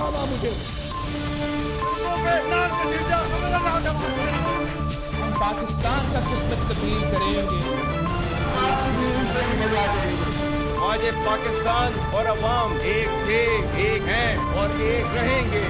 दिखावा मुझे। हम पाकिस्तान का किस्मत तब्दील करेंगे। आज ये पाकिस्तान और अवाम एक थे, एक हैं और एक रहेंगे।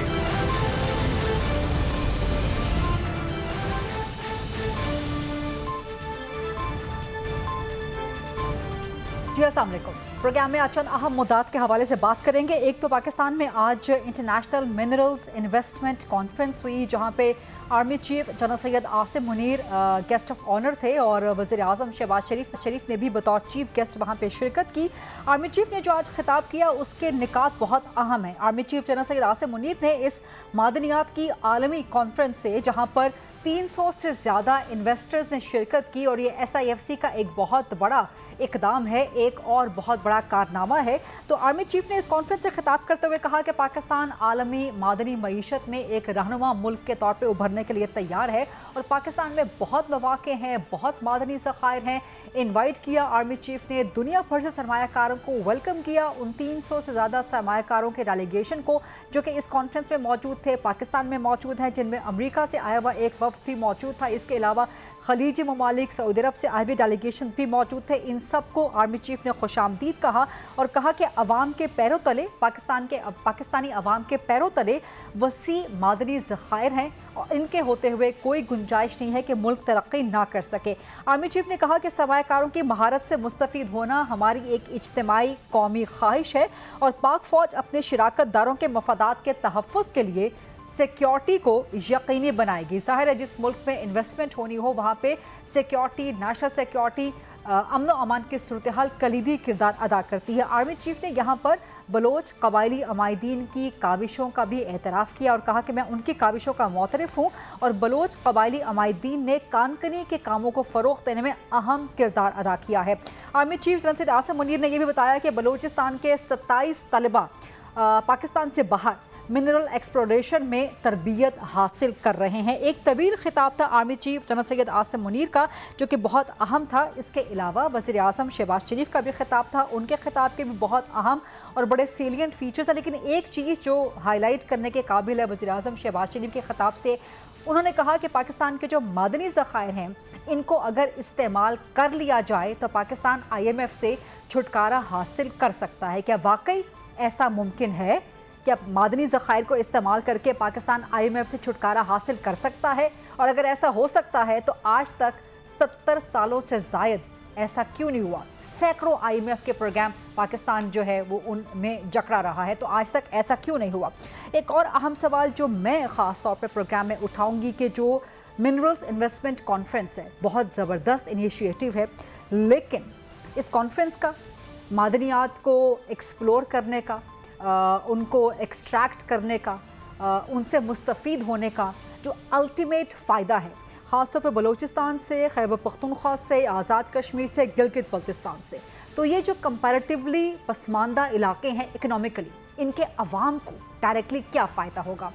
जी अस्सलाम वालेकुम। प्रोग्राम में आज चंद अहम मुद्दात के हवाले से बात करेंगे। एक तो पाकिस्तान में आज इंटरनेशनल मिनरल्स इन्वेस्टमेंट कॉन्फ्रेंस हुई, जहां पे army chief general Syed Asim Munir guest of honour थे और वज़ीर आज़म शहबाज शरीफ ने भी बतौर चीफ गेस्ट वहां पे शिरकत की। आर्मी चीफ ने जो आज खिताब किया उसके निकात बहुत अहम है। Army chief general Syed Asim Munir ने इस मादनियात की आलमी कॉन्फ्रेंस से, जहाँ पर 300 से ज़्यादा इन्वेस्टर्स ने शिरकत की और ये SIFC का एक बहुत बड़ा इकदाम है, एक और बहुत बड़ा कारनामा है। तो आर्मी चीफ ने इस कॉन्फ्रेंस से खिताब करते हुए कहा कि पाकिस्तान आलमी मादनी मईशत में एक रहनुमा मुल्क के तौर पे उभरने के लिए तैयार है और पाकिस्तान में बहुत मौक़े हैं, बहुत मादनी ज़खायर हैं। इनवाइट किया आर्मी चीफ ने दुनिया भर से सरमायाकारों को वेलकम किया, उन 300 से ज़्यादा सरमायाकारों के डेलीगेशन को जो कि इस कॉन्फ्रेंस में मौजूद थे, पाकिस्तान में मौजूद हैं, जिनमें अमरीका से आया हुआ एक वफ़द भी मौजूद था। इसके अलावा खलीजी ममालिक, सऊदी अरब से आए हुए डेलीगेशन भी मौजूद थे। इन सब को आर्मी चीफ ने खुशामदीद कहा और कहा कि अवाम के पैरों तले, पाकिस्तानी अवाम के पैरों तले वसी मादनी ज़खायर हैं और इनके होते हुए कोई गुंजाइश नहीं है कि मुल्क तरक्की ना कर सके। आर्मी चीफ ने कहा कि सरमायाकारों की महारत से मुस्तफ़ीद होना हमारी एक इज्तिमाई कौमी ख्वाहिश है और पाक फ़ौज अपने शिराकतदारों के मफादात के तहफ़्फ़ुज़ के लिए सिक्योरिटी को यकीनी बनाएगी। ज़ाहिर है जिस मुल्क में इन्वेस्टमेंट होनी हो वहाँ पे सिक्योरिटी, नेशनल सिक्योरिटी, अमन व अमान की सूरत हाल कलीदी किरदार अदा करती है। आर्मी चीफ ने यहाँ पर बलोच कबायली अमायदीन की काविशों का भी एतराफ़ किया और कहा कि मैं उनकी काविशों का मोतरफ़ हूँ और बलोच कबायली अमायदीन ने कानकनी के कामों को फ़रोग़ देने में अहम किरदार अदा किया है। Army chief general Syed Asim Munir ने यह भी बताया कि बलोचिस्तान के 27 तलबा पाकिस्तान से बाहर मिनरल एक्सप्लोरेशन में तरबियत हासिल कर रहे हैं। एक तवील खिताब था army chief general Syed Asim Munir का जो कि बहुत अहम था। इसके अलावा वज़ीर आज़म शहबाज शरीफ का भी खिताब था, उनके खिताब के भी बहुत अहम और बड़े सेलियंट फीचर्स हैं। लेकिन एक चीज़ जो हाईलाइट करने के काबिल है वज़ीर आज़म शहबाज शरीफ के खिताब से, उन्होंने कहा कि पाकिस्तान के जो मादनी ज़खायर हैं इनको अगर इस्तेमाल कर लिया जाए तो पाकिस्तान IMF से छुटकारा हासिल कर सकता है। क्या वाकई ऐसा मुमकिन है? क्या मादनी ज़खायर को इस्तेमाल करके पाकिस्तान IMF से छुटकारा हासिल कर सकता है? और अगर ऐसा हो सकता है तो आज तक 70 सालों से ज़ायद ऐसा क्यों नहीं हुआ? सैकड़ों IMF के प्रोग्राम पाकिस्तान जो है वो उनमें जकड़ा रहा है, तो आज तक ऐसा क्यों नहीं हुआ? एक और अहम सवाल जो मैं ख़ास तौर पर प्रोग्राम में उठाऊँगी कि जो मिनरल्स इन्वेस्टमेंट कॉन्फ्रेंस है बहुत ज़बरदस्त इनिशिएटिव है, लेकिन इस कॉन्फ्रेंस का मादनियात को एक्सप्लोर करने का, उनको एक्सट्रैक्ट करने का, उनसे मुस्तफ़ीद होने का जो अल्टीमेट फ़ायदा है, ख़ास तौर पे बलूचिस्तान से, खैबर पख्तूनख्वा से, आज़ाद कश्मीर से, गिलगित बल्तिस्तान से, तो ये जो कंपैरेटिवली पसमानदा इलाके हैं इकनॉमिकली, इनके अवाम को डायरेक्टली क्या फ़ायदा होगा?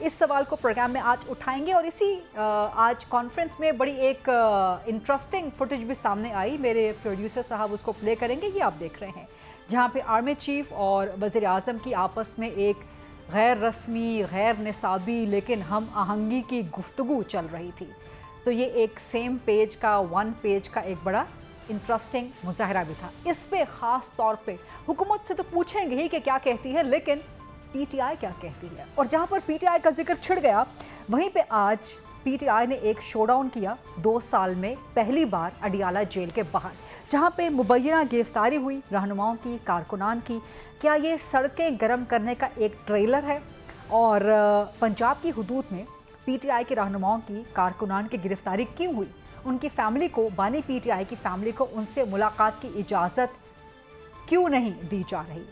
इस सवाल को प्रोग्राम में आज उठाएंगे और इसी आज कॉन्फ्रेंस में बड़ी एक इंटरेस्टिंग फुटेज भी सामने आई। मेरे प्रोड्यूसर साहब उसको प्ले करेंगे, ये आप देख रहे हैं, जहाँ पे आर्मी चीफ और वज़ीर आज़म की आपस में एक गैर रस्मी, गैर निसाबी लेकिन हम आहंगी की गुफ्तगू चल रही थी। तो ये एक सेम पेज का, वन पेज का एक बड़ा इंटरेस्टिंग मुजाहरा भी था। इस पे ख़ास तौर पे हुकूमत से तो पूछेंगे ही कि क्या कहती है, लेकिन PTI क्या कहती है। और जहाँ पर PTI का जिक्र छिड़ गया, वहीं पे आज PTI ने एक शोडाउन किया 2 साल में पहली बार अडियाला जेल के बाहर, जहाँ पे मुबैना गिरफ्तारी हुई रहनुमाओं की, कारकुनान की। क्या ये सड़कें गर्म करने का एक ट्रेलर है? और पंजाब की हुदूद में PTI के रहनुमाओं की, कारकुनान की गिरफ्तारी क्यों हुई? उनकी फैमिली को, बानी PTI की फैमिली को उनसे मुलाकात की इजाज़त क्यों नहीं दी जा रही?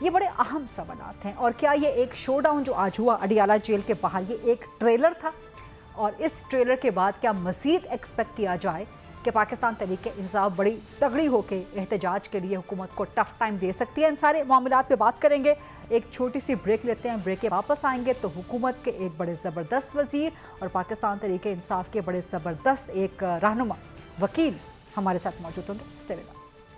ये बड़े अहम सवालात हैं। और क्या ये एक शोडाउन जो आज हुआ अडियाला जेल के बाहर, ये एक ट्रेलर था? और इस ट्रेलर के बाद क्या मज़ीद एक्सपेक्ट किया जाए कि पाकिस्तान तहरीक इंसाफ बड़ी तगड़ी होकर एहतजाज के लिए हुकूमत को टफ टाइम दे सकती है? इन सारे मामलात पे बात करेंगे। एक छोटी सी ब्रेक लेते हैं, ब्रेक के वापस आएंगे तो हुकूमत के एक बड़े ज़बरदस्त वज़ीर और पाकिस्तान तहरीक इंसाफ के बड़े ज़बरदस्त एक रहनुमा वकील हमारे साथ मौजूद होंगे। Stay with us.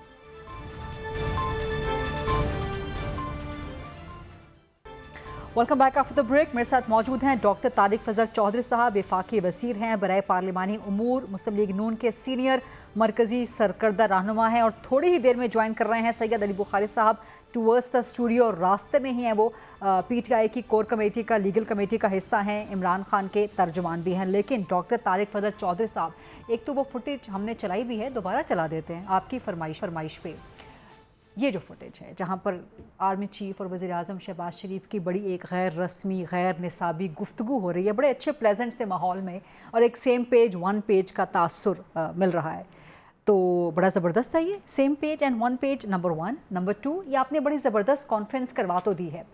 Welcome back after the break. मेरे साथ मौजूद हैं डॉक्टर तारिक फजल चौधरी साहब, वफाकी वज़ीर हैं, बराए पार्लिमानी उमूर, मुस्लिम लीग नून के सीनियर मरकज़ी सरकर्दा रहनुमा हैं, और थोड़ी ही देर में ज्वाइन कर रहे हैं सैयद अली बुखारी साहब टूवर्ड्स द स्टूडियो। रास्ते में ही हैं वो, PTI की कोर कमेटी का, लीगल कमेटी का हिस्सा हैं, इमरान खान के तर्जुमान भी हैं। लेकिन डॉक्टर तारिक फजल चौधरी साहब, एक तो वो फुटेज हमने चलाई भी है, दोबारा चला देते हैं आपकी फरमाइश पे। ये जो फुटेज है जहाँ पर आर्मी चीफ और वज़ीर आज़म शहबाज शरीफ की बड़ी एक गैर रस्मी, गैर निसाबी गुफ्तगू हो रही है बड़े अच्छे प्लेजेंट से माहौल में, और एक सेम पेज वन पेज का तासुर मिल रहा है, तो बड़ा ज़बरदस्त है ये same page and one page. Number 1, number 2, ये आपने बड़ी ज़बरदस्त कॉन्फ्रेंस करवा तो दी है।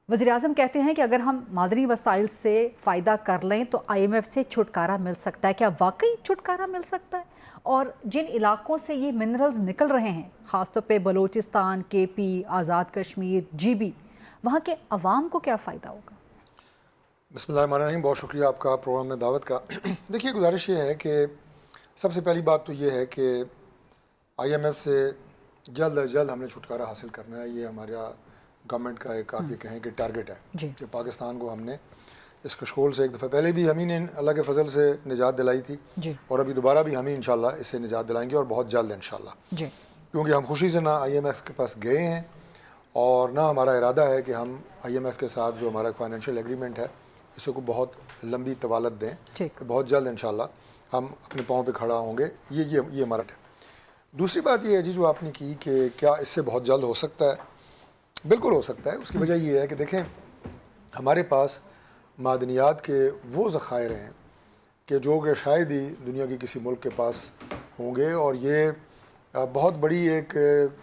वज़ीर आज़म कहते हैं कि अगर हम मादनी वसाइल से फ़ायदा कर लें तो IMF से छुटकारा मिल सकता है। क्या वाकई छुटकारा मिल सकता है? और जिन इलाकों से ये मिनरल्स निकल रहे हैं, ख़ासतौर पे बलूचिस्तान, KP, आज़ाद कश्मीर, GB, वहाँ के अवाम को क्या फ़ायदा होगा? बिस्मिल्लाहिर्रहमानिर्रहीम, बहुत शुक्रिया आपका प्रोग्राम में दावत का। देखिए, गुजारिश ये है कि सबसे पहली बात तो ये है कि IMF से जल्द अज जल्द हमने छुटकारा हासिल करना है। ये हमारा गवर्नमेंट का एक, आप ये कहें कि टारगेट है कि पाकिस्तान को हमने इस कशकोल से एक दफ़ा पहले भी हम ही ने अल्लाह के फजल से निजात दिलाई थी, और अभी दोबारा भी हम ही इंशाल्लाह इससे निजात दिलाएंगे, और बहुत जल्द इंशाल्लाह, क्योंकि हम खुशी से ना IMF के पास गए हैं, और ना हमारा इरादा है कि हम IMF के साथ जो हमारा फाइनेंशियल एग्रीमेंट है इसे को बहुत लंबी तवालत दें, कि बहुत जल्द इंशाल्लाह हम अपने पाँव पे खड़ा होंगे। ये हमारा है। दूसरी बात ये है जी जो आपने की कि क्या इससे बहुत जल्द हो सकता है? बिल्कुल हो सकता है। उसकी वजह ये है कि देखें, हमारे पास मादनियात के वो ज़खायर हैं कि जो कि शायद ही दुनिया के किसी मुल्क के पास होंगे, और ये बहुत बड़ी एक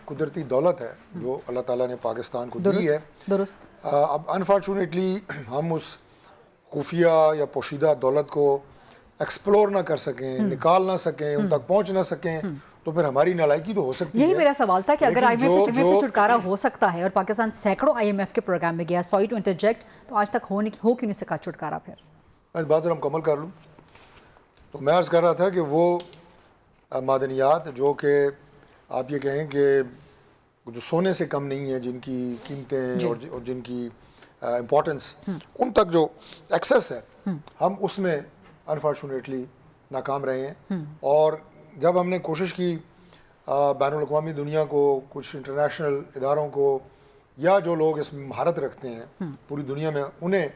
कुदरती दौलत है जो अल्लाह ताला ने पाकिस्तान को दी है। अब अनफॉर्चुनेटली हम उस खुफिया या पोशीदा दौलत को एक्सप्लोर ना कर सकें, निकाल ना सकें, उन तक पहुँच ना सकें, तो फिर हमारी नालायकी तो हो सकती है। यही मेरा सवाल था कि अगर IMF से छुटकारा हो सकता है, और पाकिस्तान सैकड़ों IMF के प्रोग्राम में गया, सॉरी टू इंटरजेक्ट, तो आज तक हो क्यों नहीं सका छुटकारा? फिर मैं बात जरा मुकम्मल कर लूँ, तो मैं अर्ज़ कर रहा था कि वो मादनियात जो कि आप ये कहें कि जो सोने से कम नहीं है, जिनकी कीमतें और जिनकी इम्पोर्टेंस, उन तक जो एक्सेस है, हम उसमें अनफॉर्चुनेटली नाकाम रहे हैं। और जब हमने कोशिश की बैनुल अक़वामी दुनिया को, कुछ इंटरनेशनल इदारों को, या जो लोग इसमें महारत रखते हैं पूरी दुनिया में, उन्हें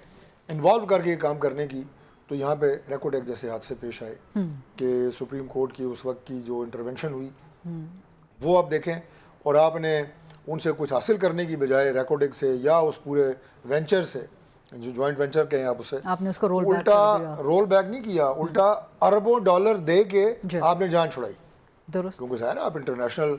इन्वॉल्व करके काम करने की, तो यहाँ पे रेकॉर्ड एक्ट जैसे हादसे पेश आए कि सुप्रीम कोर्ट की उस वक्त की जो इंटरवेंशन हुई वो आप देखें, और आपने उनसे कुछ हासिल करने की बजाय रेकॉर्ड एक्ट से या उस पूरे वेंचर से, जो जॉइंट वेंचर कहें आप उसे, आपने उसको रोल बैक नहीं किया, उल्टा अरबों डॉलर दे के आपने जान छुड़ाई। क्योंकि ज़ाहिर है आप इंटरनेशनल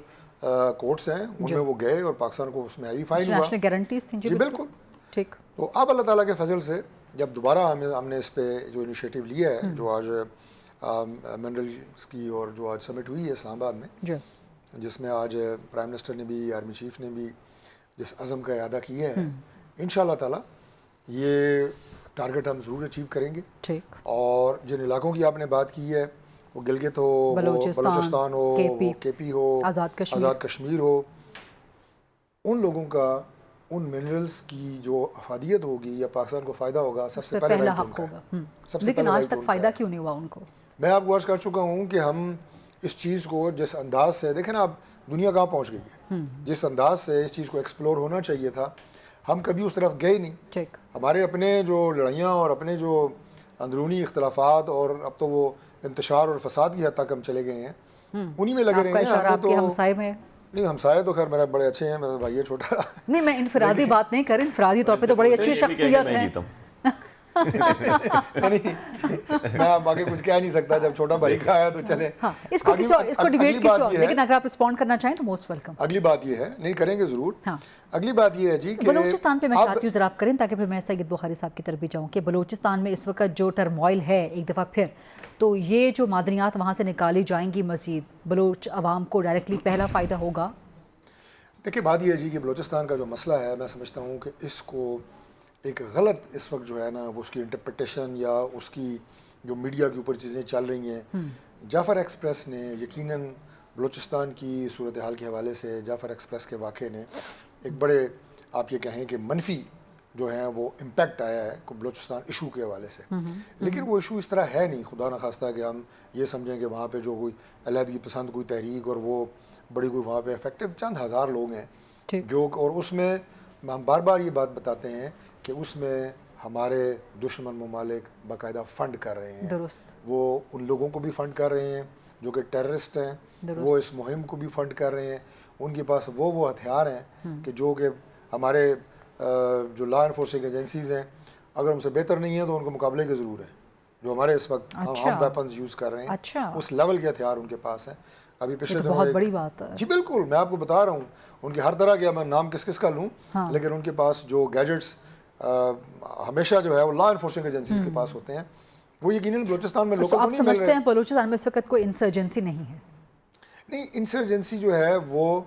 कोर्ट्स हैं, उनमें वो गए और पाकिस्तान को उसमें हैवी फाइन हुआ, गारंटीज थी। जी बिल्कुल ठीक। तो अब अल्लाह ताला के फजल से जब दोबारा हमने इस पे जो इनिशिएटिव लिया है, जो आज मिनरल्स की और जो आज समिट हुई है इस्लामाबाद में, जिसमें आज प्राइम मिनिस्टर ने भी, आर्मी चीफ ने भी जिस अज़म का इरादा किया है, इंशाअल्लाह ताला ये टारगेट हम ज़रूर अचीव करेंगे। ठीक। और जिन इलाकों की आपने बात की है, वो गिलगित हो, बलूचिस्तान हो, KP हो, आज़ाद कश्मीर हो, उन लोगों का उन मिनरल्स की जो अफादियत होगी या पाकिस्तान को फ़ायदा होगा, सबसे पहले हक होगा। लेकिन आज तक फ़ायदा क्यों नहीं हुआ उनको? मैं आपको अर्ज़ कर चुका हूँ कि हम इस चीज़ को जिस अंदाज से, देखें ना आप दुनिया कहाँ पहुँच गई है, जिस अंदाज से इस चीज़ को एक्सप्लोर होना चाहिए था, हम कभी उस तरफ गए नहीं। ठीक। हमारे अपने जो लड़ाइयाँ और अपने जो अंदरूनी इख्तलाफात, और अब तो वो इंतशार और फसाद की हद तक हम चले गए हैं, उन्हीं में लगे रहे हैं। तो हमसाए में नहीं, हमसाए तो खैर मेरा बड़े अच्छे हैं, मेरा भाई है छोटा। नहीं, मैं इनफरादी बात नहीं कर रही, इनफरादी तौर पे तो बड़ी अच्छी शख्सियत है। नहीं, मैं आगे कुछ कह नहीं सकता, जब छोटा भाई का आया तो चले। हाँ, इसको डिबेट की सवाल, लेकिन अगर आप रिस्पॉन्ड करना चाहें तो मोस्ट वेलकम। अगली बात ये है, नहीं करेंगे ज़रूर। हाँ। अगली बात ये है जी कि बलूचिस्तान पे मैं चाहती हूँ ज़रा आप करें, ताकि फिर मैं सैयद बुखारी साहब की तरफ भी जाऊँ कि बलूचिस्तान में इस वक्त जो टर्मोइल है एक दफ़ा फिर, तो ये जो मादनियात वहाँ से निकाली जाएंगी, मज़ीद बलूच अवाम को डायरेक्टली पहला फ़ायदा होगा। देखिए, बात ये है जी कि बलूचिस्तान का जो मसला है, मैं समझता हूँ कि इसको एक गलत इस वक्त जो है ना, वो उसकी इंटरप्रिटेशन या उसकी जो मीडिया के ऊपर चीज़ें चल रही हैं, जाफ़र एक्सप्रेस ने यकीनन बलूचिस्तान की सूरत हाल के हवाले से, जाफ़र एक्सप्रेस के वाक़े ने एक बड़े, आप ये कहें कि मनफी جو ہیں وہ امپیکٹ آیا ہے بلوچستان ایشو کے حوالے سے، لیکن وہ ایشو اس طرح ہے نہیں، خدا نخواستہ کہ ہم یہ سمجھیں کہ وہاں پہ جو کوئی علیحدگی پسند کوئی تحریک اور وہ بڑی کوئی وہاں پہ افیکٹو چند ہزار لوگ ہیں جو، اور اس میں ہم بار بار یہ بات بتاتے ہیں کہ اس میں ہمارے دشمن ممالک باقاعدہ فنڈ کر رہے ہیں، وہ ان لوگوں کو بھی فنڈ کر رہے ہیں جو کہ ٹیررسٹ ہیں، وہ اس مہم کو بھی فنڈ کر رہے ہیں، ان کے پاس وہ ہتھیار ہیں کہ جو کہ ہمارے جو لا انفورسنگ ایجنسیز ہیں اگر ان سے بہتر نہیں ہیں تو ان کو مقابلے کے ضرور ہیں، جو ہمارے اس وقت ہم ویپنز یوز کر رہے ہیں، اس لیول کے ہتھیار ان کے پاس ہیں۔ ابھی پچھلے دنوں بہت بڑی بات ہے جی بالکل، میں آپ کو بتا رہا ہوں ان کے ہر طرح کے، میں نام کس کا لوں، لیکن ان کے پاس جو گیجٹس ہمیشہ جو ہے وہ لا انفورسنگ ایجنسیز کے پاس ہوتے ہیں، وہ یقیناً بلوچستان میں لوگوں کو نہیں مل رہے۔ آپ سمجھتے ہیں بلوچستان میں اس وقت کوئی انسرجنسی نہیں ہے؟ نہیں، انسرجنسی جو ہے وہ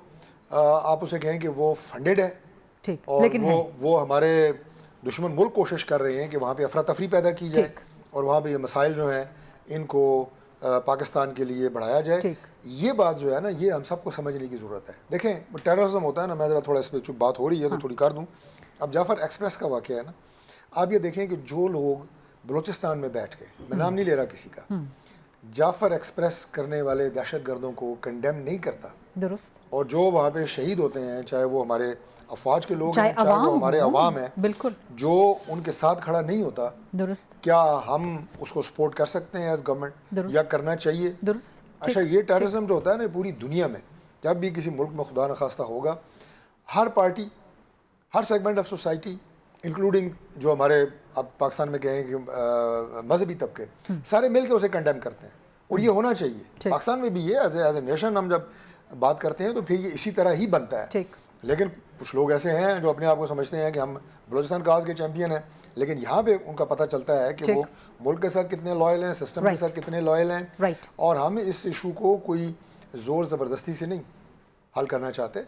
آپ اسے کہیں کہ وہ فنڈڈ ہے، اور وہ ہمارے دشمن ملک کوشش کر رہے ہیں کہ وہاں پہ افراتفری پیدا کی جائے اور وہاں پہ یہ مسائل جو ہیں ان کو پاکستان کے لیے بڑھایا جائے۔ یہ بات جو ہے نا، یہ ہم سب کو سمجھنے کی ضرورت ہے۔ دیکھیں ٹیررزم ہوتا ہے نا، میں ذرا تھوڑا اس پہ چپ بات ہو رہی ہے تو تھوڑی کر دوں۔ اب جعفر ایکسپریس کا واقعہ ہے نا، آپ یہ دیکھیں کہ جو لوگ بلوچستان میں بیٹھ کے، میں نام نہیں لے رہا کسی کا، جعفر ایکسپریس کرنے والے دہشت گردوں کو کنڈیم نہیں کرتا، درست، اور جو وہاں پہ شہید ہوتے ہیں، چاہے وہ ہمارے افواج کے لوگ ہیں، چاہے وہ ہمارے عوام ہیں، بالکل، جو ان کے ساتھ کھڑا نہیں ہوتا، درست، کیا ہم اس کو سپورٹ کر سکتے ہیں ایز گورنمنٹ، یا کرنا چاہیے؟ درست۔ اچھا، یہ ٹیررزم جو ہوتا ہے نا پوری دنیا میں، جب بھی کسی ملک میں خدا نخواستہ ہوگا، ہر پارٹی، ہر سیگمنٹ آف سوسائٹی، انکلوڈنگ جو ہمارے اب پاکستان میں کہیں کہ مذہبی طبقے، سارے مل کے اسے کنڈیم کرتے ہیں، اور یہ ہونا چاہیے۔ پاکستان میں بھی یہ ایز اے نیشن ہم جب بات کرتے ہیں تو پھر یہ اسی طرح ہی بنتا ہے۔ لیکن کچھ لوگ ایسے ہیں جو اپنے آپ کو سمجھتے ہیں کہ ہم بلوچستان کاز کے چیمپئن ہیں، لیکن یہاں پہ ان کا پتہ چلتا ہے کہ وہ ملک کے ساتھ کتنے لائل ہیں، سسٹم کے ساتھ کتنے لائل ہیں، اور ہم اس ایشو کو کوئی زور زبردستی سے نہیں حل کرنا چاہتے۔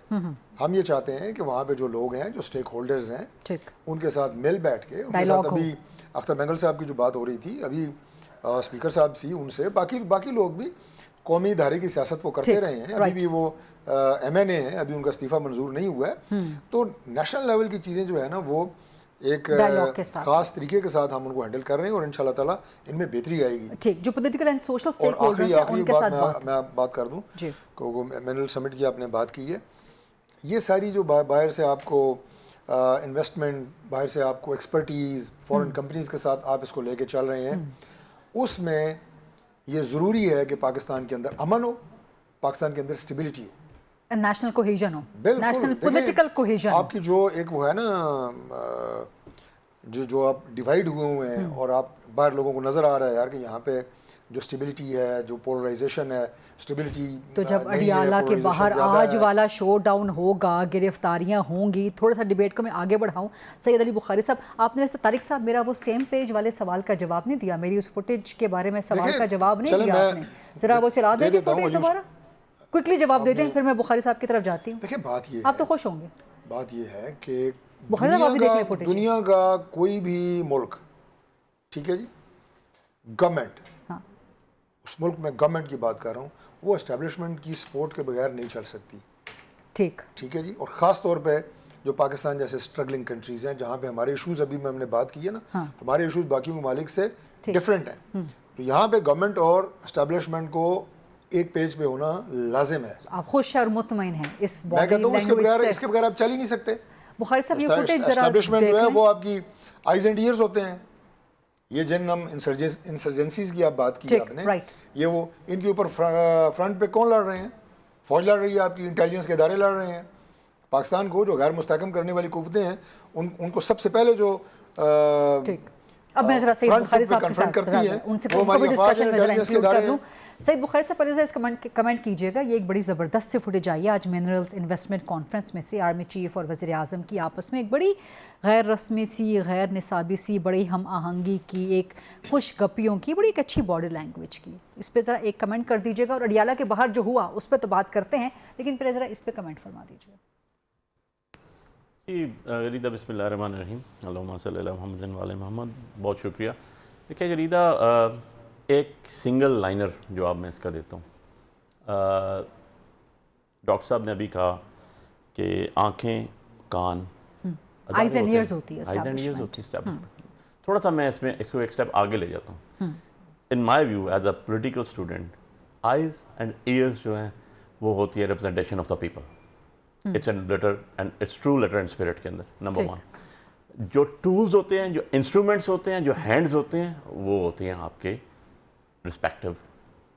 ہم یہ چاہتے ہیں کہ وہاں پہ جو لوگ ہیں، جو سٹیک ہولڈرز ہیں، ان کے ساتھ مل بیٹھ کے، ان کے ساتھ ابھی اختر مینگل صاحب کی جو بات ہو رہی تھی، ابھی اسپیکر صاحب سی، ان سے باقی لوگ بھی قومی ادارے کی سیاست وہ کرتے رہے ہیں، ابھی بھی وہ ایم این اے ہیں، ابھی ان کا استعفیٰ منظور نہیں ہوا ہے، تو نیشنل لیول کی چیزیں جو ہے نا وہ ایک خاص طریقے کے ساتھ ہم ان کو ہینڈل کر رہے ہیں، اور انشاءاللہ تعالیٰ ان میں بہتری آئے گی۔ جو پولیٹیکل اینڈ سوشل اور آخری بات میں بات کر دوں، منرل سمٹ کی آپ نے بات کی ہے، یہ ساری جو باہر سے آپ کو انویسٹمنٹ، باہر سے آپ کو ایکسپرٹیز، فورن کمپنیز کے ساتھ آپ اس کو لے کے چل رہے ہیں، اس میں یہ ضروری ہے کہ پاکستان کے اندر امن ہو، پاکستان کے اندر اسٹیبلٹی ہو، نیشنل کوہیژن ہو، بالکل نیشنل پولیٹیکل کوہیژن۔ آپ کی جو ایک وہ ہے نا، جو آپ ڈیوائڈ ہوئے ہیں، اور آپ باہر لوگوں کو نظر آ رہا ہے یار کہ یہاں پہ جو اسٹیبلٹی ہے، جو پولرائزیشن ہے، اسٹیبلٹی تو جب اڈیالہ کے باہر آج والا شو ڈاؤن ہوگا، گرفتاریاں ہوں گی، تھوڑا سا ڈیبیٹ کو میں آگے بڑھاؤں۔ سید علی بخاری صاحب، آپ نے ویسے طارق صاحب میرا وہ سیم پیج والے سوال کا جواب نہیں دیا، میری اس فوٹیج کے بارے میں سوال کا جواب نہیں دیا آپ نے، ذرا وہ چلا دیں فوٹیج دوبارہ، کوئکلی جواب دے دیں، پھر میں بخاری صاحب کی طرف جاتی ہوں۔ دیکھیں بات یہ، آپ تو خوش ہوں گے، بات یہ ہے کہ دنیا کا کوئی بھی ملک، ٹھیک ہے جی، گورنمنٹ، اس ملک میں گورنمنٹ کی بات کر رہا ہوں، وہ اسٹیبلشمنٹ کی سپورٹ کے بغیر نہیں چل سکتی، ٹھیک ہے جی، اور خاص طور پہ جو پاکستان جیسے اسٹرگلنگ کنٹریز ہیں، جہاں پہ ہمارے ایشوز ابھی میں ہم نے بات کی ہے نا، ہمارے ایشوز باقی ممالک سے ڈفرینٹ ہیں، تو یہاں پہ گورنمنٹ اور اسٹیبلشمنٹ کو ایک پیج پہ ہونا لازم ہے۔ آپ خوش اور مطمئن ہیں اس میں کہتا ہوں اس کے بغیر آپ چل ہی نہیں سکتے۔ بخاری صاحب یہ فوٹیج ذرا اسٹیبلشمنٹ جو ہے وہ آپ کی آئیز اینڈ ایئرز ہوتے ہیں، یہ جن ہم انسرجنسیز کی آپ بات کی آپ نے، یہ وہ ان کے اوپر فرنٹ پہ کون لڑ رہے ہیں؟ فوج لڑ رہی ہے، آپ کی انٹیلیجنس کے ادارے لڑ رہے ہیں۔ پاکستان کو جو غیر مستحکم کرنے والی قوتیں ہیں، ان کو سب سے پہلے جو فرنٹ پہ کنفرنٹ کرتی ہیں وہ ہماری افواج انٹیلیجنس کے ادارے ہیں۔ سید بخاری صاحب پہلے اس کمنٹ کیجیے گا، یہ ایک بڑی زبردست سی فوٹیج آئی ہے آج منرلز انویسٹمنٹ کانفرنس میں سے، آرمی چیف اور وزیر اعظم کی آپس میں ایک بڑی غیر رسمی سی، غیر نصابی سی، بڑی ہم آہنگی کی، ایک خوش گپیوں کی، بڑی ایک اچھی باڈی لینگویج کی۔ اس پہ ذرا ایک کمنٹ کر دیجیے گا، اور اڈیالہ کے باہر جو ہوا اس پہ تو بات کرتے ہیں، لیکن پھر ذرا اس پہ کمنٹ فرما دیجیے۔ غریدہ بسم اللہ الرحمن الرحیم، اللہم صلی اللہ محمد وعلی محمد، بہت شکریہ۔ دیکھیں غریدہ، ایک سنگل لائنر جواب میں اس کا دیتا ہوں۔ ڈاکٹر صاحب نے ابھی کہا کہ آنکھیں، کان، Eyes and ears होती है Eyes and ears establishment. होती है establishment. थोड़ा सा मैं इसमें इसको एक स्टेप आगे ले जाता हूँ. In my view as a political student, eyes and ears जो हैं वो होती है representation of the people. It's a letter and it's true letter and spirit के अंदर number ठीक. one. जो tools होते हैं, जो instruments होते हैं, जो hands होते हैं, वो होते हैं आपके respective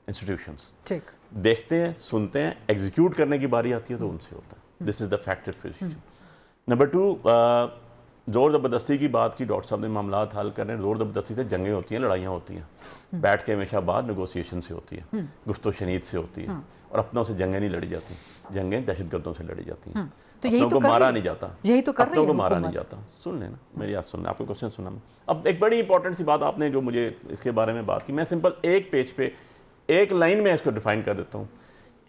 institutions. ठीक. देखते हैं, सुनते हैं, एग्जीक्यूट करने की बारी आती है तो उनसे होता है. This is the factor position. Number 2, जोर ज़बरदस्ती की बात की, डॉक्टर साहब ने मामलात हल कर रहे हैं. जोर ज़बरदस्ती से जंगें होती हैं, लड़ाइयाँ होती हैं. बैठ के हमेशा बात नेगोशिएशन से होती है, गुफ्तो शनीद से होती है, और अपनों से जंगें नहीं लड़ी जाती. जंगें दहशतगर्दों से लड़ी जाती हैं. तो यही अपनों तो को कर मारा रही नहीं जाता, यही तो कर रही अपनों है को मारा हुकूमत. नहीं जाता. सुन लेना मेरी बात, सुन, आपको क्वेश्चन सुना. अब एक बड़ी इंपॉर्टेंट सी बात आपने जो मुझे इसके बारे में बात की, मैं सिंपल एक पेज पे एक लाइन में इसको डिफाइन कर देता हूँ.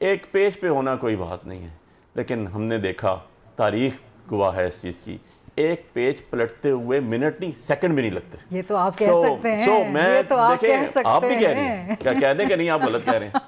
एक पेज पे होना कोई बात नहीं है, लेकिन हमने देखा, तारीख गवाह है इस चीज़ की, एक पेज पलटते हुए मिनट नहीं, सेकंड भी नहीं लगते. ये तो आप कह सकते हैं. मैं ये तो आप देखें, कह सकते आप भी कह रही हैं. हैं, क्या कह दें कि नहीं, आप गलत कह रहे हैं.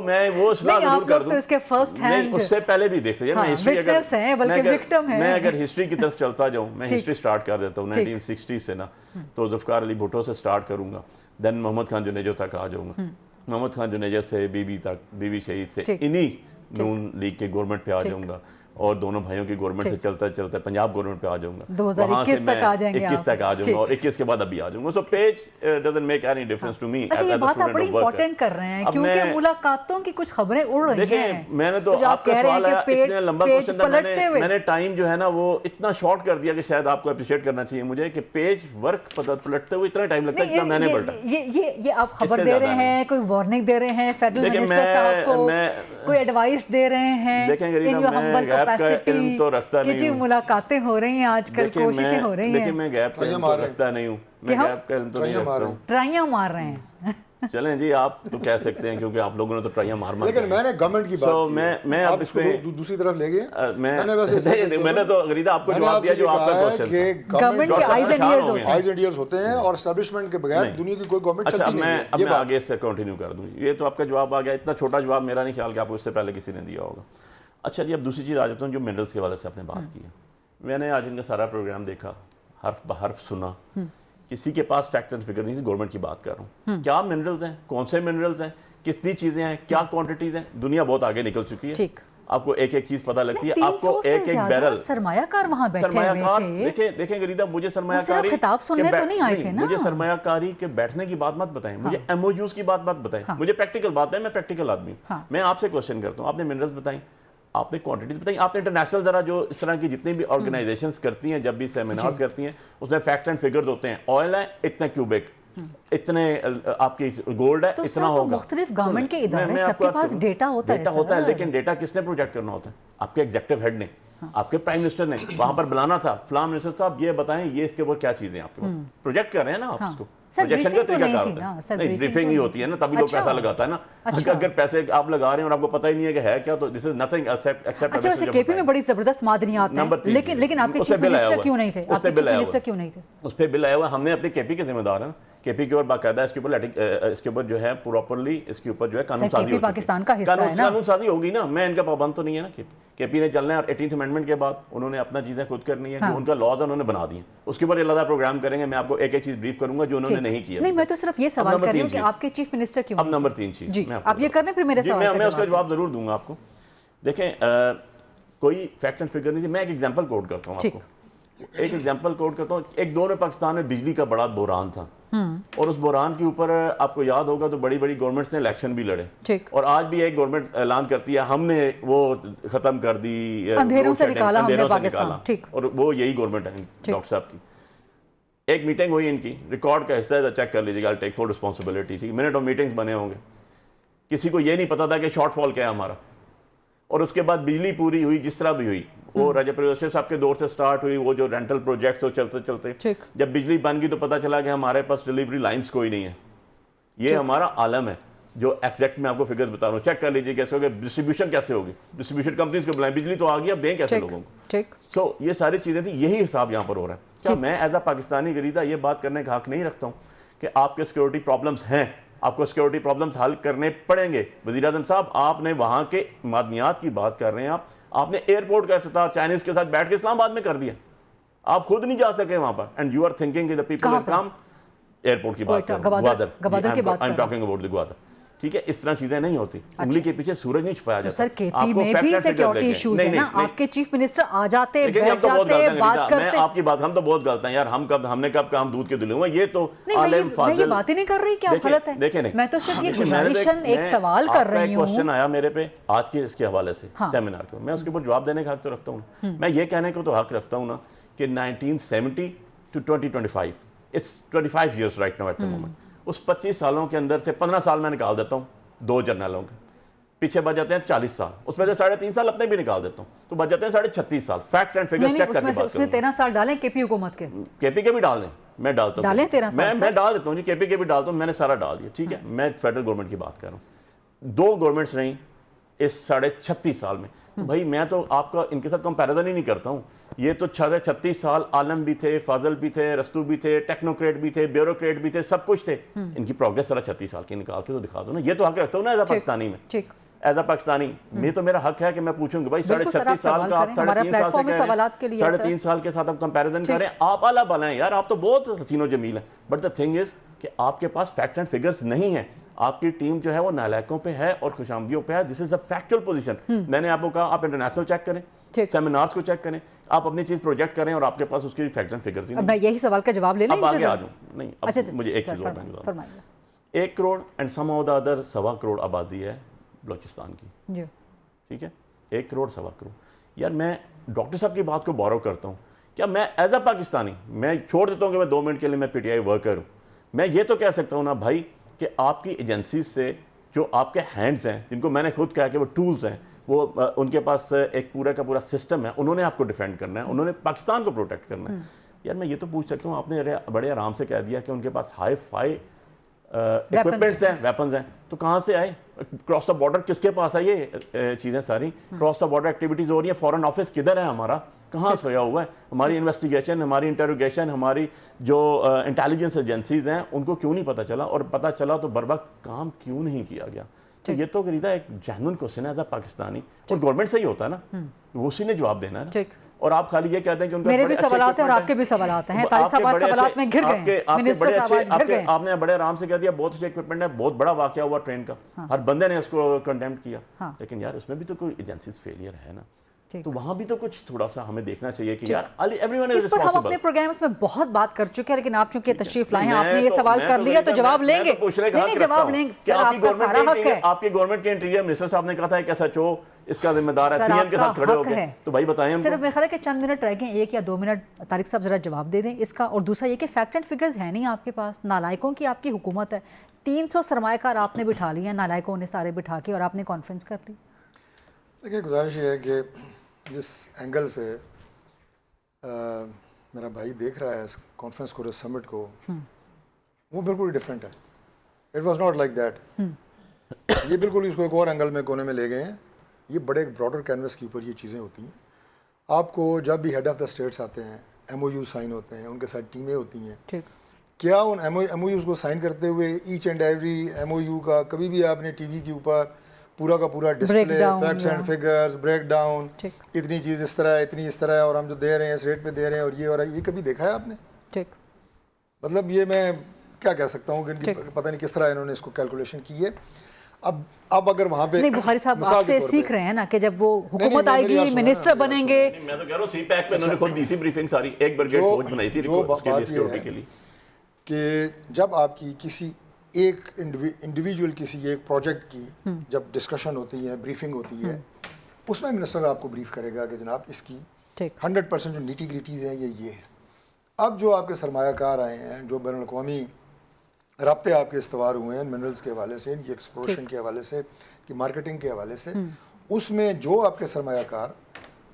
मैं वो सलाह नहीं, जरूर आप कर लोग दूं. तो इसके first hand- नहीं, उससे पहले भी देखते हैं. हाँ, मैं हिस्ट्री witness हैं, बल्कि victim हैं. मैं अगर हिस्ट्री की तरफ चलता जाऊं, मैं ठीक. हिस्ट्री स्टार्ट कर देता हूँ 1960 से ना, तो ज़ुल्फ़िकार अली भुट्टो से स्टार्ट करूंगा, देन मोहम्मद खान जुनेजो तक आ जाऊंगा, मोहम्मद खान जुनेजो से बीबी तक, बीबी शहीद से ठीक. इन्हीं नून लीग के गवर्नमेंट पे आ ठीक. जाऊंगा, और दोनों भाइयों की गवर्नमेंट से ठीक. चलता चलता पंजाब गवर्नमेंट पे आ जाऊंगा. 2021 तक आ जाएंगे 21 आप. तक आ जाऊंगा, ठीक. और 21 के बाद अभी आ जाऊंगा. So page doesn't make any difference to me. अच्छा, ये बात आप बड़ी इंपॉर्टेंट कर रहे हैं, क्योंकि मुलाकातों की कुछ खबरें उड़ रही देखिए, हैं. मैंने तो जो आप आपका कह रहे हैं सवाल कि है, इतने लंबा पेज क्वेश्चन था, पलटते हुए. मैंने टाइम जो है ना वो इतना शॉर्ट कर दिया कि शायद आपको अप्रिशिएट करना चाहिए मुझे कि पेज वर्क पलटते हुए इतना टाइम लगता है जितना मैंने पलटा. ये आप खबर इससे दे ज्यादा रहे हैं, कोई वार्निंग दे रहे हैं फेडरल देखिए, मिनिस्टर साहब को, मैं- कोई एडवाइस दे रहे हैं. देखें गरीना, in your मैं humble गैप का capacity इल्म तो रखता कि नहीं जी हूं. मुलाकातें हो रही हैं आजकल, देखिए, कोशिशें हो रही देखिए, हैं. मैं गैप का इल्म तो रखता नहीं हूँ. मैं हम- गैप का इल्म तो नहीं ट्राइयां मार रखता रहे हूँ. हैं. ट्राइयां मार रहे हैं. चलें जी, आप तो कह सकते हैं क्योंकि आप लोगों ने तो ट्राइयां मार लेकिन मैंने गवर्नमेंट की बात की है. मैं आप अब इसको इसमें दूसरी तरफ ले गए. मैंने वैसे मैंने तो गरीदा आपको जवाब दिया जो आपका क्वेश्चन था. गवर्नमेंट के आइज एंड ईयर्स होते हैं. आइज एंड ईयर्स होते हैं, और एस्टैब्लिशमेंट के बगैर दुनिया की कोई गवर्नमेंट अच्छा, चलती नहीं है. अब ये मैं बात आगे से कंटिन्यू कर दूं. ये तो आपका जवाब आ गया. इतना छोटा जवाब मेरा नहीं ख्याल कि आपको इससे पहले किसी ने दिया होगा. अच्छा जी, अब दूसरी चीज़ आ जाता हूँ जो मिनरल्स के वाले से आपने बात की है. मैंने आज इनका सारा प्रोग्राम देखा, हर्फ बहर्फ सुना. किसी के पास फैक्ट एंड फिगर नहीं थी. गवर्नमेंट की बात कर रहा हूँ. क्या मिनरल्स हैं, कौन से मिनरल्स हैं, कितनी चीज़ें हैं, क्या क्वांटिटीज़ हैं. दुनिया बहुत आगे निकल चुकी है. ठीक. आपको एक एक चीज़ पता लगती है. 300 आपको से एक एक ज्यादा बैरल सरमायाकार वहां बैठे हुए सरमायाकार थे. देखें गरीदा, मुझे वो सरमायाकारी सिर्फ खिताब सुनने तो नहीं आए थे ना. मुझे सरमायाकारी के बैठने की बात मत बताएं. मुझे एमओयूज की बात मत बताएं. मुझे प्रैक्टिकल बात है. मैं प्रैक्टिकल आदमी हूं. हाँ. मैं आपसे क्वेश्चन करता हूं. आपने मिनरल्स बताई, आपने क्वांटिटीज बताई, आपने इंटरनेशनल जरा जो इस तरह की जितनी भी ऑर्गेनाइजेशंस करती हैं, जब भी सेमिनार्स करती हैं, उसमें फैक्ट एंड फिगर्स होते हैं. ऑयल है इतने क्यूबिक, इतने आपकी गोल्ड है तो इतना होगा. मुख्तलिफ गवर्नमेंट के मैं इदारे आपको सबके बात पास करूं. डेटा होता है. डेटा होता है, सर. लेकिन डेटा किसने प्रोजेक्ट करना होता है? आपके एग्जेक्टिव हेड ने, आपके प्राइम मिनिस्टर ने वहां पर बुलाना था. फलां मिनिस्टर साहब ये बताएं, ये इसके ऊपर क्या चीजें आपके पास प्रोजेक्ट कर रहे हैं ना आप इसको. सर, प्रोजेक्शन का briefing तो तरीका नहीं क्या थी होता ना, है? सर, नहीं, briefing ब्रीफिंग तो ही नहीं होती है ना, तभी लोग अच्छा। पैसा लगाता है ना. अच्छा। अगर पैसे आप लगा रहे हैं और आपको पता ही नहीं है कि है क्या, तो दिस इज नथिंग एक्सेप्ट. अच्छा, वैसे केपी में बड़ी जबरदस्त मादनियात नंबर हैं, 3 लेकिन आपके चीफ मिनिस्टर क्यों नहीं थे? आपके चीफ मिनिस्टर क्यों नहीं थे? उस पर बिल आया हुआ. हमने अपने केपी के जिम्मेदार हैं. केपी के ऊपर बाकायदा इसके ऊपर जो है प्रॉपरली इसके ऊपर जो है कानून साजी केपी पाकिस्तान का हिस्सा है ना. कानून साजी होगी ना. मैं इनका पाबंद तो नहीं है ना. केपी ने चलना है, और 18th अमेंडमेंट के बाद उन्होंने अपना चीज़ें खुद करनी है. जो उनका लॉज है उन्होंने बना दिए. उसके ऊपर अलग प्रोग्राम करेंगे. मैं आपको एक एक चीज़ ब्रीफ करूंगा जो उन्होंने नहीं किया. नहीं, मैं तो सिर्फ ये सवाल कर रही हूँ कि आपके चीफ मिनिस्टर क्यों अब नहीं नंबर थे? 3 चीज़ जी, मैं आपको आप ये करने फिर मेरे जी, सवाल मैं उसका जवाब जरूर दूंगा आपको. देखें, कोई फैक्ट एंड फिगर नहीं थी. मैं एक एग्जांपल कोट करता हूँ आपको. एक एग्जांपल कोट करता हूँ. एक दौर में पाकिस्तान में बिजली का बड़ा बहरान था, और उस बहरान के ऊपर आपको याद होगा तो बड़ी बड़ी गवर्नमेंट्स ने इलेक्शन भी लड़े. ठीक. और आज भी एक गवर्नमेंट ऐलान करती है हमने वो खत्म कर दी, अंधेरों से निकाला हमने अंधेरों से पाकिस्तान. निकाला. ठीक. और वो यही गवर्नमेंट है डॉक्टर साहब की. एक मीटिंग हुई इनकी, रिकॉर्ड का हिस्सा है, चेक कर लीजिएगा. Take full responsibility. ठीक, मिनट ऑफ मीटिंग्स बने होंगे. किसी को ये नहीं पता था कि शॉर्टफॉल क्या है हमारा. और उसके बाद बिजली पूरी हुई जिस तरह भी हुई. वो राजा प्रवेश साहब के दौर से स्टार्ट हुई. वो जो रेंटल प्रोजेक्ट्स हो चलते चलते जब बिजली बन गई तो पता चला कि हमारे पास डिलीवरी लाइंस कोई नहीं है. ये हमारा आलम है जो एग्जैक्ट मैं आपको फिगर्स बता रहा हूँ. चेक कर लीजिए कैसे होगा. डिस्ट्रीब्यूशन कैसे होगी. डिस्ट्रीब्यूशन कंपनीज को बुलाएं. बिजली तो आ गई, अब दें कैसे लोगों को. ठीक. सो ये सारी चीज़ें थी. यही हिसाब यहाँ पर हो रहा है. क्या मैं एज अ पाकिस्तानी गरीदा ये बात करने का हक नहीं रखता हूँ कि आपके सिक्योरिटी प्रॉब्लम्स हैं, आपको सिक्योरिटी प्रॉब्लम्स हल करने पड़ेंगे? वज़ीर आज़म साहब, आपने वहाँ के मादनियात की बात कर रहे हैं. आपने एयरपोर्ट का इफ्तिताह चाइनीज़ के साथ बैठ के इस्लामाबाद में कर दिया. آپ خود نہیں جا سکے وہاں پر, and you are thinking the people will come. Airport کی بات کر رہا ہوں, گوادر کی بات کر I'm رہا ہوں. talking about the Gwadar. ٹھیک ہے, اس طرح چیزیں نہیں ہوتی, انگلی کے پیچھے سورج نہیں چھپایا جاتا. سر کے پی میں بھی سیکیورٹی ایشوز ہیں نا, آپ کے چیف منسٹر آ جاتے بیٹھ جاتے بات کرتے. میں آپ کی بات, ہم تو بہت غلط ہیں یار, ہم نے کب کام دودھ کے دلے ہوئے, یہ تو عالم میں یہ بات ہی نہیں کر رہی کہ آپ غلط ہیں. دیکھیں میں تو صرف یہ گزارشن ایک سوال کر رہی ہوں. کوشچن آیا میرے پہ آج کے اس کے حوالے سے سیمینار کو, میں اس کے اوپر جواب دینے کا حق تو رکھتا ہوں. میں یہ کہنے کو تو حق رکھتا ہوں نا کہ 1970 to 2025 it's 25 years right now at the moment. اس 25 سالوں کے اندر سے 15 سال میں نکال دیتا ہوں 2 جرنیلوں کے, پیچھے بچ جاتے ہیں 40 سال, اس میں سے 3.5 سال اپنے بھی نکال دیتا ہوں, تو بچ جاتے ہیں 36.5 سال. فیکٹ اینڈ فگرز چیک کر کے بات کروں. اس میں 13 سال ڈالیں کے پی حکومت کے, کے پی کے بھی ڈال دیں, میں ڈالتا ہوں, ڈالیں 13 سال میں ڈال دیتا ہوں جی, کے پی کے بھی ڈالتا ہوں, میں نے سارا ڈال دیا. ٹھیک ہے, میں فیڈرل گورنمنٹ کی بات کر رہا ہوں. 2 گورنمنٹس رہیں اس 36.5 سال میں. بھائی میں تو آپ کا ان کے ساتھ کمپیریزن ہی نہیں کرتا ہوں. یہ تو 36 سال عالم بھی تھے, فاضل بھی تھے, رستو بھی تھے, ٹیکنوکریٹ بھی تھے, بیوروکریٹ بھی تھے, سب کچھ تھے. ان کی پروگریس 36 سال کی نکال کے تو دکھا دو نا. یہ تو حق رکھتا ہوں نا ایز اے پاکستانی میں, ایز اے پاکستانی میں تو میرا حق ہے کہ میں پوچھوں کہ بھائی 36 سال کا آپ 3.5 سال کے ساتھ آپ کمپیریزن کریں. آپ اعلیٰ بلا ہیں یار, آپ تو بہت حسین و جمیل ہیں, بٹ دا تھنگ از کہ آپ کے پاس فیکٹ اینڈ فگرز نہیں ہیں. آپ کی ٹیم جو ہے وہ نالائقوں پہ ہے اور خوشامدیوں پہ ہے. دس از اے فیکچوئل پوزیشن. میں نے آپ کو کہا آپ انٹرنیشنل چیک کریں, سیمینارز کو چیک کریں, آپ اپنی چیز پروجیکٹ کریں, اور آپ کے پاس اس کی فیکٹ اینڈ فگرز نہیں. میں یہی سوال کا جواب لے لیں. اب آگے آ جاؤں. نہیں, اب مجھے ایک چیز اور بتائیں. 1 crore and some of the other 1.25 crore آبادی ہے بلوچستان کی. ٹھیک ہے, 1 کروڑ 1.25 کروڑ. یار میں ڈاکٹر صاحب کی بات کو بورو کرتا ہوں. کیا میں ایز اے پاکستانی, میں چھوڑ دیتا ہوں کہ میں 2 منٹ کے لیے میں پی ٹی آئی ورکر ہوں, میں یہ تو کہہ سکتا ہوں نا بھائی کہ آپ کی ایجنسیز سے جو آپ کے ہینڈز ہیں, جن کو میں نے خود کہا کہ وہ ٹولز ہیں, وہ ان کے پاس ایک پورا کا پورا سسٹم ہے, انہوں نے آپ کو ڈیفینڈ کرنا ہے, انہوں نے پاکستان کو پروٹیکٹ کرنا ہے. یار میں یہ تو پوچھ سکتا ہوں, آپ نے بڑے آرام سے کہہ دیا کہ ان کے پاس ہائی فائی ایکوپمنٹس ہیں, ویپنز ہیں, تو کہاں سے آئے؟ کراس دا بارڈر کس کے پاس ہے یہ چیزیں ساری؟ کراس دا بارڈر ایکٹیویٹیز ہو رہی ہیں, فورن آفس کدھر ہے ہمارا, کہاں سویا ہوا ہے؟ ہماری انویسٹیگیشن, ہماری انٹروگیشن, ہماری جو انٹیلیجنس ایجنسیز ہیں ان کو کیوں نہیں پتہ چلا, اور پتہ چلا تو بر وقت کام کیوں نہیں کیا گیا؟ تو یہ تو غریدہ ایک جینوئن کوسچن ہے ایز اے پاکستانی, اور گورنمنٹ سے ہی ہوتا ہے نا, اسی نے جواب دینا ہے. اور آپ خالی یہ کہتے ہیں کہ ان کا میرے بھی سوالات ہیں اور آپ کے بھی سوالات ہیں, سوالات میں گھر گئے ہیں. آپ نے بڑے آرام سے کہہ دیا بہت اچھے اکوپمنٹ ہے, بہت بڑا واقعہ ہوا ٹرین کا, ہر بندے نے اس کو کنڈیمڈ کیا, لیکن یار اس میں بھی تو کوئی ایجنسیز فیلئر ہے نا, تو وہاں بھی تو کچھ تھوڑا سا ہمیں دیکھنا چاہیے کہ یار ایوری ون از رسپانسبل. اس پر ہم اپنے پروگرامز میں بہت بات کر چکے ہیں, لیکن آپ چونکہ تشریف لائے ہیں, آپ نے یہ سوال کر لیا تو جواب لیں گے. نہیں جواب لیں گے سر, آپ کا سارا حق ہے. آپ کی گورنمنٹ کے انٹیریئر منسٹر صاحب نے کہا تھا ایک ایسا چو اس کا ذمہ دار ہے, سی ایم کے ساتھ کھڑے ہو گئے, تو بھائی بتائیں ہم. صرف میرا خیال ہے کہ چند منٹ رہ گئے, 1 یا 2 منٹ طارق صاحب ذرا جواب دے دیں اس کا. اور دوسرا یہ کہ فیکٹ اینڈ فگرز ہے نہیں آپ کے پاس, نالائقوں کی آپ کی حکومت ہے, 300 سرمایہ کار آپ نے بٹھا لیے ہیں, نالائقوں نے سارے بٹھا کے, اور آپ نے کانفرنس کر لی. دیکھیے گزارش یہ ہے کہ جس اینگل سے میرا بھائی دیکھ رہا ہے اس کانفرنس کو, اس سمٹ کو, وہ بالکل ڈفرینٹ ہے. It was not like that. یہ بالکل اس کو ایک اور اینگل میں کونے میں لے گئے ہیں. یہ بڑے ایک براڈر کینوس کے اوپر یہ چیزیں ہوتی ہیں. آپ کو جب بھی ہیڈ آف دا اسٹیٹس آتے ہیں, ایم او یو سائن ہوتے ہیں, ان کے ساتھ ٹیمیں ہوتی ہیں, کیا ان ایم او یوز کو سائن کرتے ہوئے each and every M O U کا کبھی بھی آپ نے ٹی وی کے اوپر پورا کا پورا display, facts and figures, break down, اتنی چیز اس طرح ہے, اتنی اس طرح ہے, اور ہم جو دے رہے ہیں اس ریٹ پہ دے رہے ہیں, اور یہ ہو رہا ہے, یہ کبھی دیکھا ہے آپ نے؟ مطلب یہ میں کیا کہہ سکتا ہوں کہ ان کی پتہ نہیں کس طرح انہوں نے اس کو کیلکولیشن کی ہے. اب اگر وہاں پہ نہیں, بخاری صاحب آپ سے سیکھ رہے ہیں نا کہ جب وہ حکومت آئے گی, منسٹر بنیں گے. میں تو کہہ رہا ہوں سی پیک پہ انہوں نے خود دی تھی بریفنگ ساری, ایک بریگیڈ فوج بنائی تھی سیکورٹی کے لیے, کہ جب آپ کی کسی ایک انڈیویجول کسی ایک پروجیکٹ کی جب ڈسکشن ہوتی ہے, بریفنگ ہوتی ہے, اس میں منسٹر آپ کو بریف کرے گا کہ جناب اس کی 100% جو نیٹی گریٹیز ہیں یہ ہے. اب جو آپ کے سرمایہ کار آئے ہیں, جو بین الاقوامی رابطے آپ کے استوار ہوئے ہیں منرلز کے حوالے سے, ان کی ایکسپلوریشن کے حوالے سے, کی مارکیٹنگ کے حوالے سے, اس میں جو آپ کے سرمایہ کار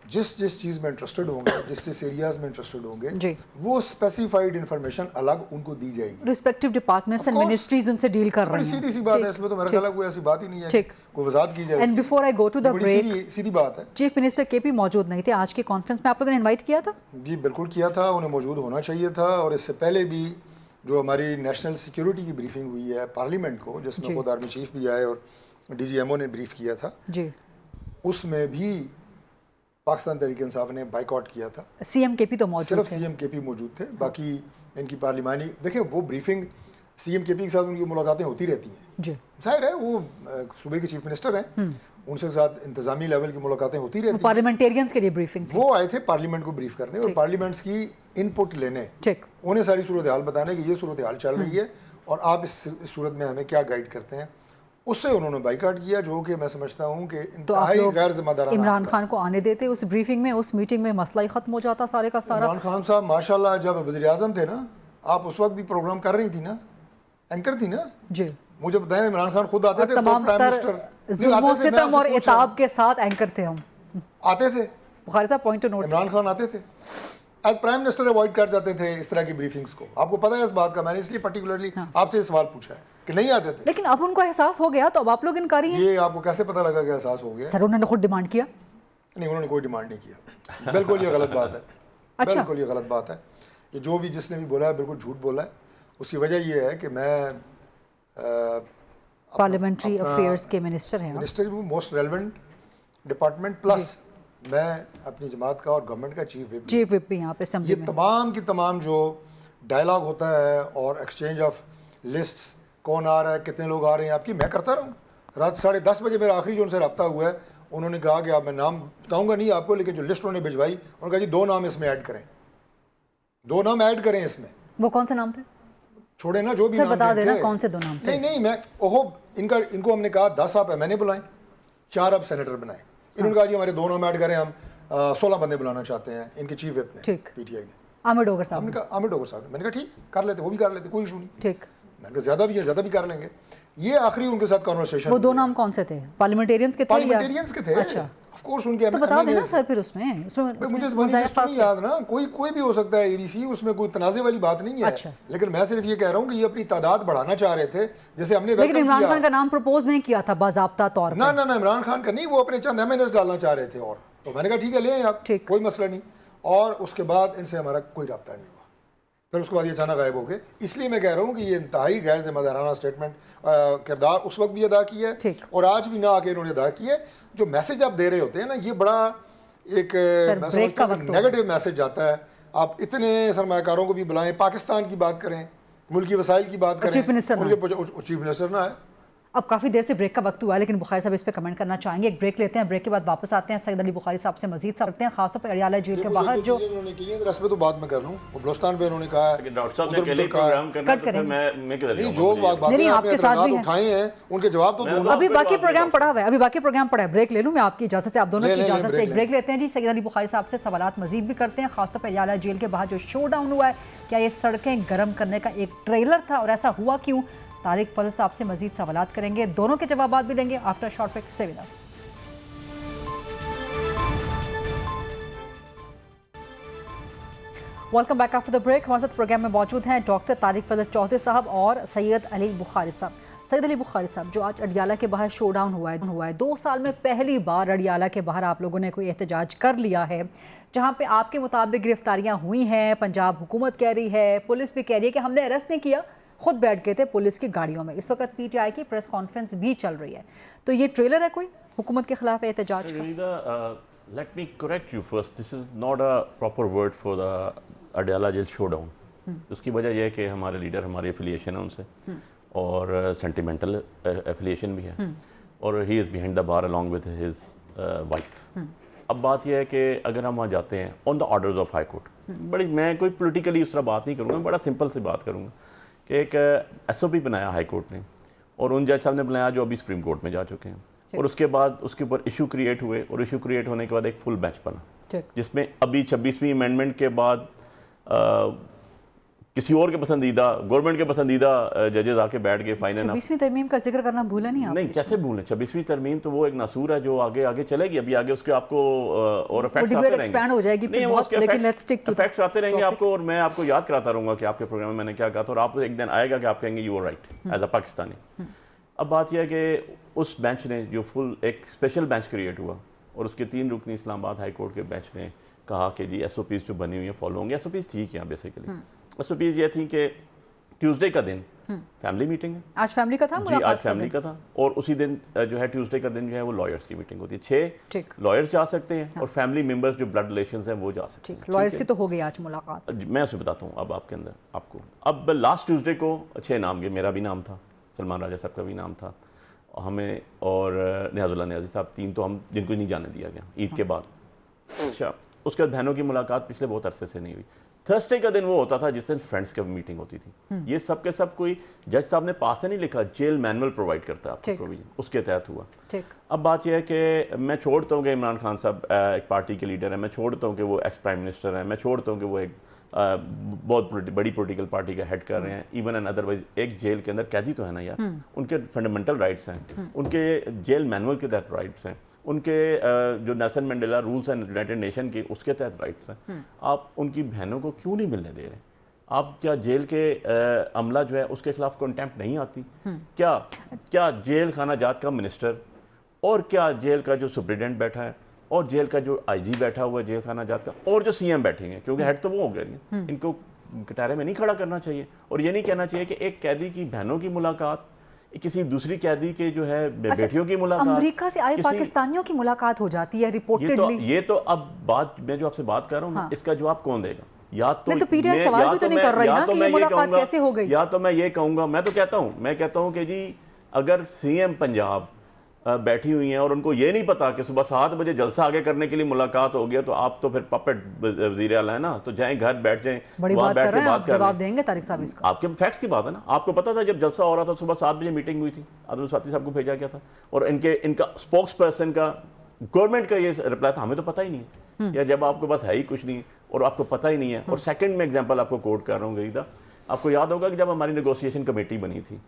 جس چیز میں انٹرسٹڈ ہوں گے, جس ایریاز میں انٹرسٹڈ ہوں گے, وہ اسپیسیفائڈ انفارمیشن الگ ان کو دی جائے گی. ریسپیکٹیو ڈپارٹمنٹس اینڈ منسٹریز ان سے ڈیل کر رہے ہیں. سیدھی سی بات ہے, اس میں تو میرا خیال ہے کوئی ایسی بات ہی نہیں ہے, کوئی وضاحت کی جائے. And before I go to the break, سیدھی بات ہے, چیف منسٹر کے پی موجود نہیں تھے آج کی کانفرنس میں, آپ لوگوں نے انوائٹ کیا تھا؟ جی بالکل کیا تھا, انہیں موجود ہونا چاہیے تھا. اور اس سے پہلے بھی جو ہماری نیشنل سیکیورٹی کی بریفنگ ہوئی ہے پارلیمنٹ کو, جس میں خود آرمی چیف بھی آئے اور ڈی جی ایم او نے بریف کیا تھا, اس میں بھی पाकिस्तान तहरीक इंसाफ ने बाइकआउट किया था। सीएम केपी तो मौजूद सिर्फ थे। सीएम केपी मौजूद थे, बाकी इनकी पार्लिमानी देखिए वो ब्रीफिंग सीएम केपी के साथ उनकी मुलाकातें होती रहती हैं जी, जाहिर है वो सूबे के चीफ मिनिस्टर हैं, उनके साथ इंतजामी लेवल की मुलाकातें होती रहती हैं। पार्लियामेंटेरियंस के लिए ब्रीफिंग थी। वो आए थे पार्लियामेंट को ब्रीफ करने और पार्लियामेंट्स की इनपुट लेने, ठीक, उन्हें सारी सूरत हाल बताने कि ये सूरत हाल चल रही है और आप इस सूरत में हमें क्या गाइड करते हैं। उससे उन्होंने बाइकआउट किया, जो कि मैं समझता हूँ कि तो आप इंतहाई लोग गैर जिम्मेदाराना इमरान खान को आने देते उस ब्रीफिंग में, उस मीटिंग में मसला ही खत्म हो जाता सारे का सारा। इमरान खान साहब माशाल्लाह जब वज़ीर आज़म थे ना, आप उस वक्त भी प्रोग्राम कर रही थी ना, एंकर थी ना। जी, मुझे बताएं इमरान खान खुद आते थे, तमाम प्राइम तर मिनिस्टर जुल्मों सितम और इताब के साथ एंकर थे हम। आते थे, बुखारी साहब point two note. Imran Khan आते थे एज प्राइम मिनिस्टर, अवॉइड कर जाते थे इस तरह की ब्रीफिंग्स को। आपको पता है इस बात का, मैंने इसलिए पर्टिकुलरली आपसे ये सवाल पूछा है कि नहीं आते थे। लेकिन अब उनको एहसास हो गया तो अब आप लोग इनकारी हैं। ये आपको कैसे पता लगा कि एहसास हो गया? सर उन्होंने खुद डिमांड किया। नहीं, उन्होंने कोई डिमांड नहीं किया, बिल्कुल ये गलत बात है। अच्छा। बिल्कुल ये गलत बात है। ये जो भी जिसने भी बोला है बिल्कुल झूठ बोला है। उसकी वजह ये है कि मैं पार्लियामेंट्री अफेयर्स के मिनिस्टर हैं। Minister most relevant department, plus मैं अपनी जमात का और गवर्नमेंट का चीफ विप भी यहाँ पे असेंबली ये में। तमाम की तमाम जो डायलॉग होता है और एक्सचेंज ऑफ लिस्ट्स, कौन आ रहा है, कितने लोग आ रहे हैं आपकी, मैं करता रहूँ। रात 10:30 बजे मेरा आखिरी जो उनसे रब्ता हुआ है, उन्होंने कहा कि आप, मैं नाम बताऊँगा नहीं आपको, लेकिन जो लिस्ट उन्होंने भिजवाई, उन्होंने कहा जी 2 नाम इसमें ऐड करें, 2 नाम ऐड करें इसमें। वो कौन से नाम थे? छोड़े ना जो भी सर नाम बता थे देना इनके। कौन से 2 नाम थे। नहीं मैं इनको हमने कहा 10 आप मैंने बुलाएं, 4 आप सेनेटर बनाए। इन्होंने कहा जी हमारे 2 नाम ऐड करें, हम 16 बंदे बुलाना चाहते हैं इनके चीफ विप ने, ठीक। पीटीआई ने। आमिर डोगर साहब हमने कहा आमिर डोगर साहब ने, मैंने कहा ठीक कर लेते, वो भी कर लेते, कोई इशू नहीं। ठीक। मैंने कहा ज़्यादा भी है, ज़्यादा भी कर लेंगे। ये आखिरी उनके साथ कॉन्वर्सेशन। वो 2 नाम कौन से थे? पार्लियामेंटेरियंस के थे या? पार्लियामेंटेरियंस के थे। अच्छा, ऑफ कोर्स उनके तो बता देना MNAs सर फिर उसमें मुझे इस बारे में नहीं याद ना, कोई भी हो सकता है ABC, उसमें कोई तनाज़े वाली बात नहीं है। अच्छा। लेकिन मैं सिर्फ ये कह रहा हूँ कि ये अपनी तादाद बढ़ाना चाह रहे थे, जैसे हमने लेकिन welcome इमरान किया। खान का नाम प्रपोज नहीं किया था बाज़ाब्ता तौर ना पर। ना ना इमरान खान का नहीं, वो अपने चंद MNAs डालना चाह रहे थे। और तो मैंने कहा ठीक है ले आए आप, ठीक। कोई मसला नहीं। और उसके बाद इनसे हमारा कोई रब्ता नहीं हुआ। फिर उसके बाद ये अचानक गायब हो गए। इसलिए मैं कह रहा हूँ कि ये इंतहाई गैर जिम्मेदाराना स्टेटमेंट किरदार उस वक्त भी अदा किया है ठीक। और आज भी ना आके इन्होंने अदा किया है। जो मैसेज आप दे रहे होते हैं ना, ये बड़ा एक मैं समझता हूँ नेगेटिव मैसेज आता है। आप इतने सरमाकारों को भी बुलाएं, पाकिस्तान की बात करें, मुल्की वसाइल की बात करें, चीफ मिनिस्टर उनके चीफ मिनिस्टर ना है। अब काफ़ी देर से ब्रेक का वक्त हुआ है, लेकिन बुखारी साहब इस पे कमेंट करना चाहेंगे। एक ब्रेक लेते हैं, ब्रेक के बाद वापस आते हैं, सईद अली बुखारी साहब से मजीद करते हैं, खासतौर पर अडियाला जेल के बाहर जो उन्होंने की है, रस पे तो बाद में कर लूँ। वो बलुस्तान पे उन्होंने कहा है, डॉक्टर साहब ने उधर अकेले उधर कहा है। प्रोग्राम करना, कट तो फिर करेंगे। मैं किधर नहीं, जाऊंगा? जो मुझे बातें नहीं, आपने आपके साथ भी एतराज़ात हैं। उठाए हैं, उनके जवाब तो दो ना। अभी बाकी बात प्रोग्राम नहीं पड़ा हुआ है, अभी बाकी प्रोग्राम पड़ा है। ब्रेक ले लूँ मैं आपकी इजाज़त से, आप दोनों ले की लें, इजाज़त से ब्रेक एक ब्रेक लेते हैं जी। सईद अली बुखारी साहब से सवालात मजीद भी करते हैं, खासतौर पर अडियाला जेल के बाहर जो शो डाउन हुआ है, क्या ये सड़कें गर्म करने का एक ट्रेलर था और ऐसा हुआ क्यों? तारिक फजल साहब से मजीद सवालात करेंगे, दोनों के जवाब भी देंगे after short break. Stay with us. Welcome back after the break. हमारे साथ प्रोग्राम में मौजूद हैं डॉक्टर तारिक फजल चौधरी साहब और सैयद अली बुखारी साहब। सैयद अली बुखारी साहब, जो आज अडियाला के बाहर शो डाउन हुआ है 2 साल में पहली बार अडियाला के बाहर आप लोगों ने कोई एहतजाज कर लिया है, जहाँ पे आपके मुताबिक गिरफ्तारियाँ हुई हैं। पंजाब हुकूमत कह रही है, पुलिस भी कह रही है कि हमने अरेस्ट नहीं किया, खुद बैठ गए थे पुलिस की गाड़ियों में। इस वक्त PTI की प्रेस कॉन्फ्रेंस भी चल रही है, तो ये ट्रेलर है कोई हुकूमत के खिलाफ एहतजाज का? Let me correct you first. This is not a proper word for the Adiala jail showdown. उसकी वजह यह है कि हमारे लीडर, हमारी एफिलिएशन है उनसे और सेंटिमेंटल एफिलिएशन भी है और he is behind the bar along with his wife. अब बात यह है कि अगर हम वहाँ जाते हैं on the orders of high court, बड़ी मैं कोई पॉलिटिकली उस तरह बात नहीं करूँगा, बड़ा सिंपल से बात करूँगा कि एक SOP बनाया हाई कोर्ट ने और उन जज साहब ने बनाया जो अभी सुप्रीम कोर्ट में जा चुके हैं, और उसके बाद उसके ऊपर इशू क्रिएट हुए और इशू क्रिएट होने के बाद एक फुल बेंच बना, जिसमें अभी 26वीं अमेंडमेंट के बाद किसी और के पसंदीदा, गवर्नमेंट के पसंदीदा जजेस आके बैठ गए फाइनल। 26वीं तरमीम का जिक्र करना भूला नहीं आप? नहीं, कैसे भूलें? 26वीं तरमीम तो वो एक नासूर है जो आगे आगे चलेगी, अभी आगे उसके आपको और इफेक्ट्स आते रहेंगे, एक्सपैंड हो जाएगी नहीं बहुत, लेकिन लेट्स स्टिक टू इफेक्ट्स आते रहेंगे आपको, और मैं आपको याद कराता रहूँगा कि आपके प्रोग्राम में मैंने क्या कहा था, और आप एक दिन आएगा कि आप कहेंगे you are right as a Pakistani. अब बात यह है कि उस बेंच ने जो फुल एक स्पेशल बेंच क्रिएट हुआ और उसके 3 रुकनी इस्लामाबाद हाई कोर्ट के बेंच ने कहा कि जी SOPs जो बनी हुई है फॉलो होंगे। SOPs थी क्या बेसिकली? SOPs ये थी कि ट्यूसडे का दिन फैमिली मीटिंग है आज फैमिली का था जी, मुलाकात आज फैमिली का था। और उसी दिन जो है ट्यूसडे का दिन जो है वो लॉयर्स की मीटिंग होती है। 6 ठीक। लॉयर्स जा सकते हैं और फैमिली मेंबर्स जो ब्लड रिलेशंस हैं वो जा सकते हैं। ठीक, लॉयर्स की तो हो गई आज मुलाकात। मैं उसे बताता हूँ अब आपके अंदर आपको। अब लास्ट ट्यूसडे को 6 नाम गए, मेरा भी नाम था, सलमान राजा साहब का भी नाम था, हमें और नियाजुल्लाह नियाजी साहब, 3 तो हम जिनको नहीं जाने दिया गया ईद के बाद। अच्छा, उसके बाद बहनों की मुलाकात पिछले बहुत अरसे से नहीं हुई। थर्सडे का दिन वो होता था जिस दिन फ्रेंड्स की मीटिंग होती थी। ये सब के सब कोई जज साहब ने पास से नहीं लिखा, जेल मैनुअल प्रोवाइड करता है आपको प्रोविजन, उसके तहत हुआ। ठीक। अब बात यह है कि मैं छोड़ता हूँ कि इमरान खान साहब एक पार्टी के लीडर हैं, मैं छोड़ता हूँ कि वो एक्स प्राइम मिनिस्टर हैं, मैं छोड़ता हूँ कि वो एक बहुत बड़ी पॉलिटिकल पार्टी का हेड कर रहे हैं। इवन एंड अदरवाइज एक जेल के अंदर कैदी तो है ना यार, उनके फंडामेंटल राइट्स हैं, उनके जेल मैनुअल के तहत राइट्स हैं, उनके जो Nelson Mandela rules and United nation के उसके तहत राइट्स हैं। आप उनकी बहनों को क्यों नहीं मिलने दे रहे? आप क्या जेल के अमला जो है उसके खिलाफ कंटेम्प्ट नहीं आती? क्या जेल खाना जात का मिनिस्टर और क्या जेल का जो सुप्रिटेंडेंट बैठा है और जेल का जो आईजी बैठा हुआ है जेल खाना जात का और जो सीएम बैठेंगे, क्योंकि हेड तो वो हो गए, इनको कटारे में नहीं खड़ा करना चाहिए। और ये नहीं कहना चाहिए कि एक कैदी की बहनों की मुलाकात किसी दूसरी कैदी के जो है बेटियों की मुलाकात, अमेरिका से आए पाकिस्तानियों की मुलाकात हो जाती है रिपोर्टेडली। ये तो अब बात मैं जो आपसे बात कर रहा हूँ इसका जवाब कौन देगा? या तो पीटीआई सवाल भी तो नहीं कर रही ना कि ये मुलाकात कैसे हो गई। या तो मैं ये कहूँगा, मैं कहता हूँ कि जी अगर सीएम पंजाब बैठी हुई हैं और उनको ये नहीं पता कि सुबह 7 बजे जलसा आगे करने के लिए मुलाकात हो गया, तो आप तो फिर पपेट वज़ीर आला है ना, तो जाएं घर बैठ जाएं, वहाँ बैठ के बात कर जवाब देंगे तारिक साहब इसका। आपके फैक्ट्स की बात है ना, आपको पता था जब जलसा हो रहा था सुबह 7 बजे मीटिंग हुई थी, अब्दुल स्वाति साहब को भेजा गया था और इनका स्पोक्स पर्सन का गवर्नमेंट का ये रिप्लाई था, हमें तो पता ही नहीं है। या जब आपके पास है ही कुछ नहीं और आपको पता ही नहीं है। और सेकंड में एग्जांपल आपको कोट कर रहा हूँ गरीदा, आपको याद होगा कि जब हमारी नेगोशिएशन कमेटी बनी थी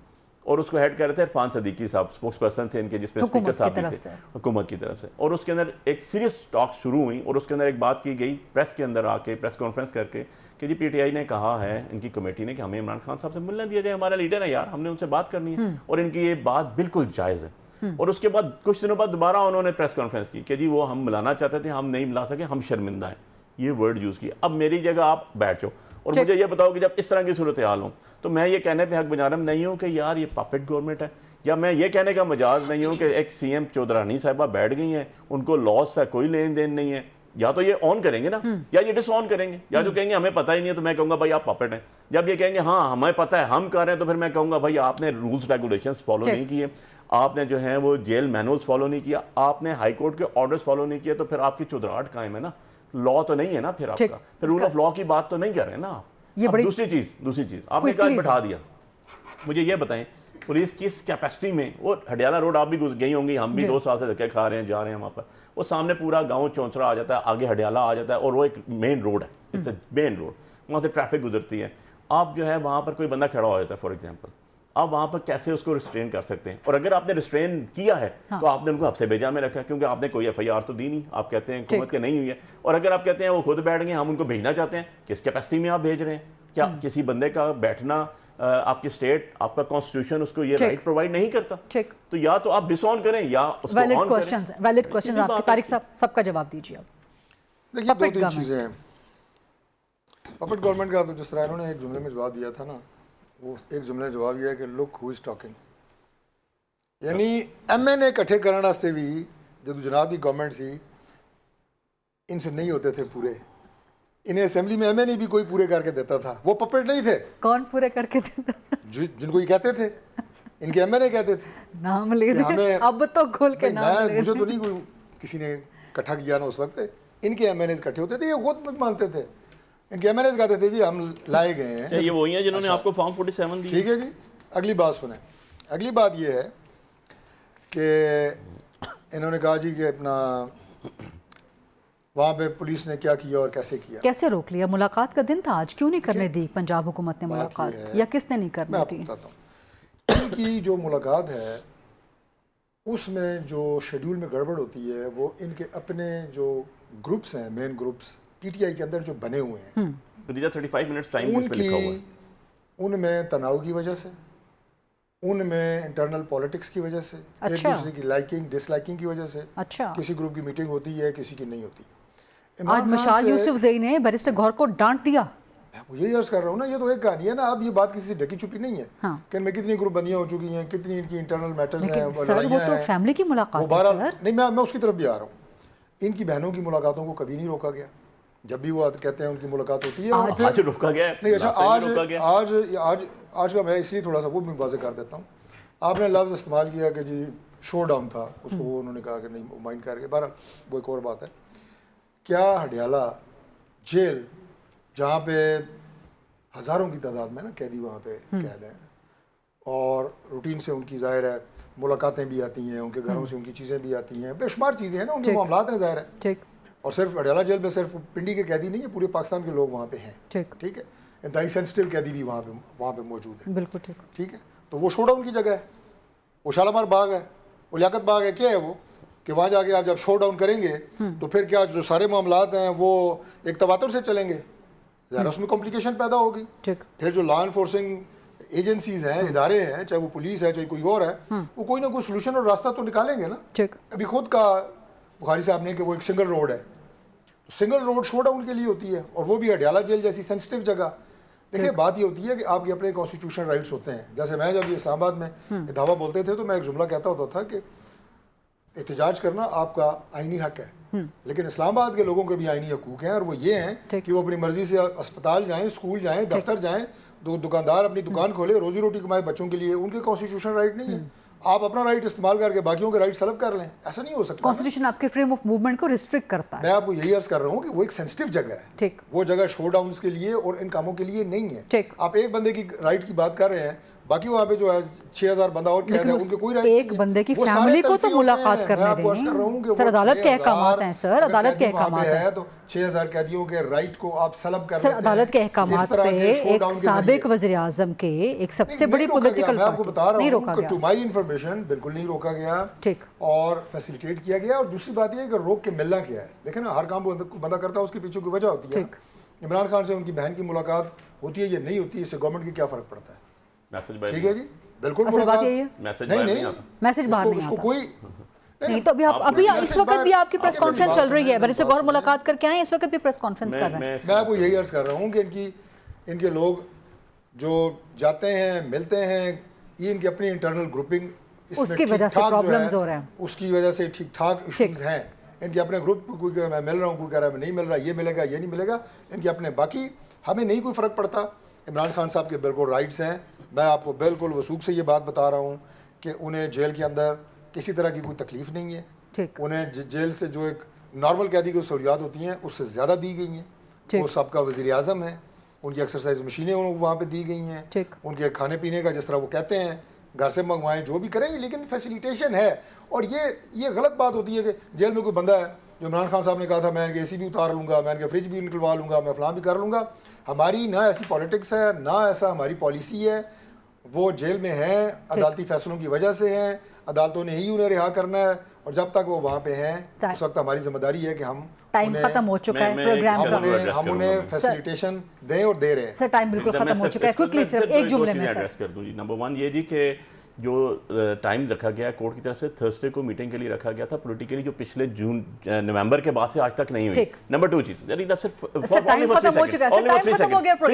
और उसको हेड कर रहे थे इरफान सदीकी साहब, स्पोक्स पर्सन थे इनके, जिसमें स्पीकर साहब भी थे हुकूमत की तरफ से, और उसके अंदर एक सीरियस टॉक शुरू हुई और उसके अंदर एक बात की गई प्रेस के अंदर आके, प्रेस कॉन्फ्रेंस करके, कि जी पीटीआई ने कहा है इनकी कमेटी ने कि हमें इमरान खान साहब से मिलने दिया जाए, हमारा लीडर है यार, हमने उनसे बात करनी है और इनकी ये बात बिल्कुल जायज़ है। और उसके बाद कुछ दिनों बाद दोबारा उन्होंने प्रेस कॉन्फ्रेंस की कि जी वो हम मिलाना चाहते थे, हम नहीं मिला सके, हम शर्मिंदा हैं, ये वर्ड यूज़ किया। अब मेरी जगह आप बैठ जाओ और मुझे ये बताओ कि जब इस तरह की सूरत हाल हो तो मैं ये कहने पे हक बजारम नहीं हूँ कि यार ये पपेट गवर्नमेंट है, या मैं ये कहने का मजाज नहीं हूँ कि एक सीएम चौधरानी साहिबा बैठ गई हैं, उनको लॉस से कोई लेन देन नहीं है। या तो ये ऑन करेंगे ना या ये डिस ऑन करेंगे, या जो कहेंगे हमें पता ही नहीं है तो मैं कहूँगा भाई आप पपेट हैं। जब ये कहेंगे हाँ हमें पता है हम कर रहे हैं तो फिर मैं कहूँगा भाई आपने रूल्स रेगुलेशंस फॉलो नहीं किए, आपने जो है वो जेल मैनुअल्स फॉलो नहीं किया, आपने हाई कोर्ट के ऑर्डर्स फॉलो नहीं किए, तो फिर आपकी चौधराहट कायम है ना, लॉ तो नहीं है ना फिर आपका, फिर रूल ऑफ लॉ की बात तो नहीं कर रहे हैं ना। ये बड़ी दूसरी चीज आपने कहा बैठा दिया, मुझे ये बताएं पुलिस किस कैपेसिटी में, वो हडियाला रोड आप भी गई होंगी, हम भी 2 साल से धक्के खा रहे हैं, जा रहे हैं वहाँ पर, वो सामने पूरा गांव चौंसरा आ जाता है, आगे हडियाला आ जाता है और वो एक मेन रोड है, इट्स अ मेन रोड, वहाँ से ट्रैफिक गुजरती है। आप जो है वहाँ पर कोई बंदा खड़ा हो जाता है फॉर एग्जाम्पल, आप वहाँ पर कैसे उसको रिस्ट्रेन कर सकते हैं? और अगर आपने रिस्ट्रेन किया है तो आपने उनको हफ्ते भेजा में रखा है, क्योंकि आपने कोई एफआईआर तो दी नहीं, आप कहते हैं हुकूमत के नहीं हुई है। और अगर आप कहते हैं वो खुद बैठ गए, हम उनको भेजना चाहते हैं, किस कैपेसिटी में आप भेज रहे हैं? क्या किसी बंदे का बैठना आपकी स्टेट, आपका कॉन्स्टिट्यूशन उसको ये राइट प्रोवाइड नहीं करता? तो या तो आप डिसऑन करें या उसको valid on questions, valid questions आपके तारिक साहब, सबका जवाब दीजिए। देखिए 2-3 चीज़ें हैं। पपेट गवर्नमेंट का तो जिस तरह इन्होंने एक जुमले में जवाब दिया था ना, वो एक जुमले जवाब ये है कि लुक हु इज टॉकिंग, यानी एमएनए इकट्ठे करने वास्ते भी जब जनाब की गवर्नमेंट सी इनसे नहीं होते थे पूरे, इन्हें असेंबली में एमएनए भी कोई पूरे करके देता था, वो पपेट नहीं थे। कौन पूरे करके देता था? जिनको ये कहते थे, इनके एमएनए कहते थे। नाम ले रहे अब तो खोल के नाम ले, मुझे तो नहीं कोई किसी ने इकट्ठा किया ना उस वक्त, इनके एमएनए इकट्ठे होते थे, ये खुद मानते थे, इनके एमएनए कहते थे जी हम लाए गए हैं। ये वही हैं जिन्होंने आपको फॉर्म 47 दी। ठीक है जी, अगली बात सुने। अगली बात ये है कि इन्होंने कहा जी कि अपना वहाँ पे पुलिस ने क्या किया और कैसे किया, कैसे रोक लिया? मुलाकात का दिन था आज, क्यों नहीं करने दी पंजाब हुकूमत ने मुलाकात, या किसने नहीं करने दी? मैं आपको बताता हूँ। इनकी जो मुलाकात है उसमें जो शेड्यूल में गड़बड़ होती है, वो इनके अपने जो ग्रुप्स हैं, मेन ग्रुप्स पीटीआई के अंदर जो बने हुए हैं, 35 मिनट्स टाइम लिखा हुआ है, उनमें तनाव की वजह से, उनमें इंटरनल पॉलिटिक्स की वजह से, एक दूसरे की लाइकिंग डिसलाइकिंग की वजह से, किसी ग्रुप की मीटिंग होती है, किसी की नहीं होती। आज मशाल यूसुफ ज़ई ने बैरिस्टर गौहर को डांट दिया, मैं यही अर्ज कर रहा हूँ ना, ये तो एक कहानी है ना, अब ये बात किसी से ढकी छुपी नहीं है। हाँ। कि इनमें कितनी ग्रुप बंदियाँ हो चुकी हैं, कितनी इनकी इंटरनल मैटर्स हैं, लेकिन सर वो तो फैमिली की मुलाकात है सर। नहीं, मैं उसकी तरफ भी आ रहा हूँ। इनकी बहनों की मुलाकातों को कभी नहीं रोका गया, जब भी वो कहते हैं उनकी मुलाकात होती है। और आज रोका गया नहीं, अच्छा आज का मैं इसलिए थोड़ा सा वो भी वाज़ेह कर देता हूँ। आपने लफ्ज़ इस्तेमाल किया कि जी शो डाउन था, उसको वो उन्होंने कहा कि नहीं माइंड करके, बहरहाल वो एक और बात है। क्या हडियाला जेल जहाँ पे हज़ारों की तादाद में ना कैदी वहाँ पे कैद हैं और रूटीन से उनकी ज़ाहिर है मुलाकातें भी आती हैं, उनके घरों से उनकी चीज़ें भी आती हैं, बेशुमार चीज़ें हैं ना, उनके मामलात हैं ज़ाहिर है। ठीक। और सिर्फ हडियाला जेल में सिर्फ पिंडी के कैदी नहीं है, पूरे पाकिस्तान के लोग वहाँ पे हैं। ठीक है, इंतहाई सेंसिटिव कैदी भी वहाँ पे मौजूद है। बिल्कुल ठीक। ठीक है, तो वो शो डाउन की जगह है, वो शालामार बाग है, वो लियाकत बाग है, क्या है वो कि वहाँ जाके आप जब शो डाउन करेंगे तो फिर क्या जो सारे मामलात हैं वो एक तवातुर से चलेंगे, ज़रा उसमें कॉम्प्लिकेशन पैदा होगी। फिर जो लॉ इन्फोर्सिंग एजेंसीज हैं, इदारे हैं, चाहे वो पुलिस है चाहे कोई और है, वो कोई ना कोई सोल्यूशन और रास्ता तो निकालेंगे ना। अभी खुद का बुखारी साहब ने कि वो एक सिंगल रोड है, तो सिंगल रोड शो डाउन के लिए होती है, और वो भी हडियाला जेल जैसी सेंसिटिव जगह। देखिए बात ये होती है कि आपके अपने कॉन्स्टिट्यूशनल राइट्स होते हैं। जैसे मैं जब ये इस्लामाबाद में दावा बोलते थे तो मैं एक जुमला कहता होता था कि एहतजाज करना आपका आईनी हक है, लेकिन इस्लामाबाद के लोगों के भी आईनी हकूक हैं, और वो ये हैं कि वो अपनी मर्जी से अस्पताल जाएं, स्कूल जाएं, दफ्तर जाएं, दुकानदार अपनी दुकान खोले, रोजी रोटी कमाए बच्चों के लिए, उनके कॉन्स्टिट्यूशनल राइट नहीं है। आप अपना राइट इस्तेमाल करके बाकियों के राइट सलब कर लें, ऐसा नहीं हो सकता। कॉन्स्टिट्यूशन आपके फ्रीडम ऑफ मूवमेंट को रिस्ट्रिक्ट करता है। मैं आपको यही अर्ज कर रहा हूँ कि वो एक सेंसिटिव जगह है। ठीक। वो जगह शो डाउन्स के लिए और इन कामों के लिए नहीं है। ठीक। आप एक बंदे की राइट की बात कर रहे हैं, बाकी वहाँ पे जो है 6000 बंदा और कैद है, उनके कोई राइट एक बंदे की फैमिली को तो मुलाकात करने दें। सर अदालत के अहकामात हैं, सर अदालत के अहकामात हैं, तो 6000 कैदियों के राइट को आप सलब कर सर अदालत के अहकामात पे एक साबिक वज़ीर आज़म के एक सबसे बड़ी पॉलिटिकल पार्टी नहीं रोका गया। टू माय इंफॉर्मेशन बिल्कुल नहीं रोका गया। ठीक। और फैसिलिटेट किया गया। और दूसरी बात यह है कि रोक के मिलना क्या है, देखें ना, हर काम बंदा करता है उसके पीछे की वजह होती है। इमरान खान से उनकी बहन की मुलाकात होती है या नहीं होती है, इससे गवर्नमेंट की क्या फ़र्क पड़ता है? ठीक है जी, बिल्कुल बात यही है। मैसेज बाहर नहीं आता कोई नहीं। तो अभी इस वक्त भी आपकी प्रेस कॉन्फ्रेंस चल रही है, बरिश गौर मुलाकात करके आए, इस वक्त भी प्रेस कॉन्फ्रेंस कर रहे हैं। मैं आपको यही अर्ज कर रहा हूँ कि इनके लोग जो जाते हैं मिलते हैं, ये इनकी अपनी इंटरनल ग्रुपिंग उसकी वजह से प्रॉब्लम्स हो रहे हैं, उसकी वजह से ठीक ठाक इश्यूज हैं इनके अपने ग्रुप। कोई कह मैं मिल रहा हूँ, कोई कह रहा है मैं नहीं मिल रहा, ये मिलेगा ये नहीं मिलेगा, इनके अपने। बाकी हमें नहीं कोई फ़र्क पड़ता। इमरान खान साहब के बिल्कुल राइट्स हैं। मैं आपको बिल्कुल वसूख से ये बात बता रहा हूँ कि उन्हें जेल के अंदर किसी तरह की कोई तकलीफ़ नहीं है। उन्हें जेल से जो एक नॉर्मल कैदी की सहूलियात होती हैं उससे ज़्यादा दी गई हैं। वो सबका वज़ीर आज़म है, उनकी एक्सरसाइज मशीनें वहाँ पे दी गई हैं, उनके खाने पीने का जिस तरह वो कहते हैं घर से मंगवाएं, जो भी करें, लेकिन फैसिलिटेशन है। और ये गलत बात होती है कि जेल में कोई बंदा है जो इमरान खान साहब ने कहा था मैं इनके AC भी उतार लूँगा, मैं इनके फ्रिज भी निकलवा लूँगा, मैं फलां भी कर लूँगा। हमारी ना ऐसी पॉलिटिक्स है, ना ऐसा हमारी पॉलिसी है। वो जेल में हैं, अदालती फैसलों की वजह से हैं, अदालतों ने ही उन्हें रिहा करना है, और जब तक वो वहाँ पे हैं उस वक्त हमारी जिम्मेदारी है कि हम टाइम खत्म हो चुका है प्रोग्राम का, हम उन्हें फैसिलिटेशन दें और दे रहे हैं। सर टाइम बिल्कुल खत्म हो चुका है। क्विकली सिर्फ एक जुमले में सर एड्रेस कर दूं जी। नंबर 1 ये जी कि जो टाइम रखा गया कोर्ट की तरफ से थर्सडे को मीटिंग के लिए रखा गया था पॉलिटिकली, जो पिछले नवंबर के बाद से आज तक नहीं हुई। नंबर 2 चीज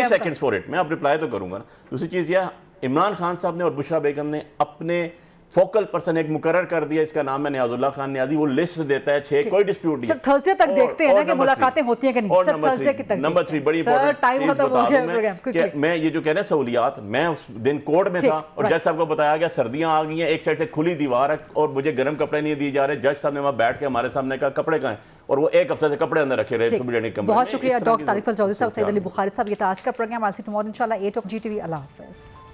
सेकंड्स फॉर इट, मैं अब रिप्लाई तो करूंगा ना। दूसरी चीज यह, इमरान खान साहब ने और बुशरा बेगम ने अपने फोकल पर्सन एक मुकर्रर कर दिया, इसका नाम है नियाजुल्लाह खान नियाजी। वो लिस्ट देता है 6, कोई डिस्प्यूट नहीं। सर थर्सडे तक देखते हैं ना कि मुलाकातें होती हैं कि नहीं। सर थर्सडे की तक नंबर 3 बड़ी इंपॉर्टेंट टाइम खत्म हो गया प्रोग्राम। मैं ये जो कह रहे हैं सहूलियात, मैं उस दिन कोर्ट में था और जज साहब को बताया गया सर्दियां आ गई हैं, एक साइड से खुली दीवार है और मुझे गर्म कपड़े नहीं दिए जा रहे। जज साहब ने वहां बैठ के हमारे सामने कहा कपड़े कहाँ हैं, और वो एक हफ्ते से कपड़े अंदर रखे रहे। बहुत शुक्रिया डॉक्टर तारिक अल चौधरी साहब, सईद अली बुखारी साहब। ये था आज का प्रोग्राम। आज से टुमारो इंशाल्लाह 8 of GTV। अल्लाह हाफिज़।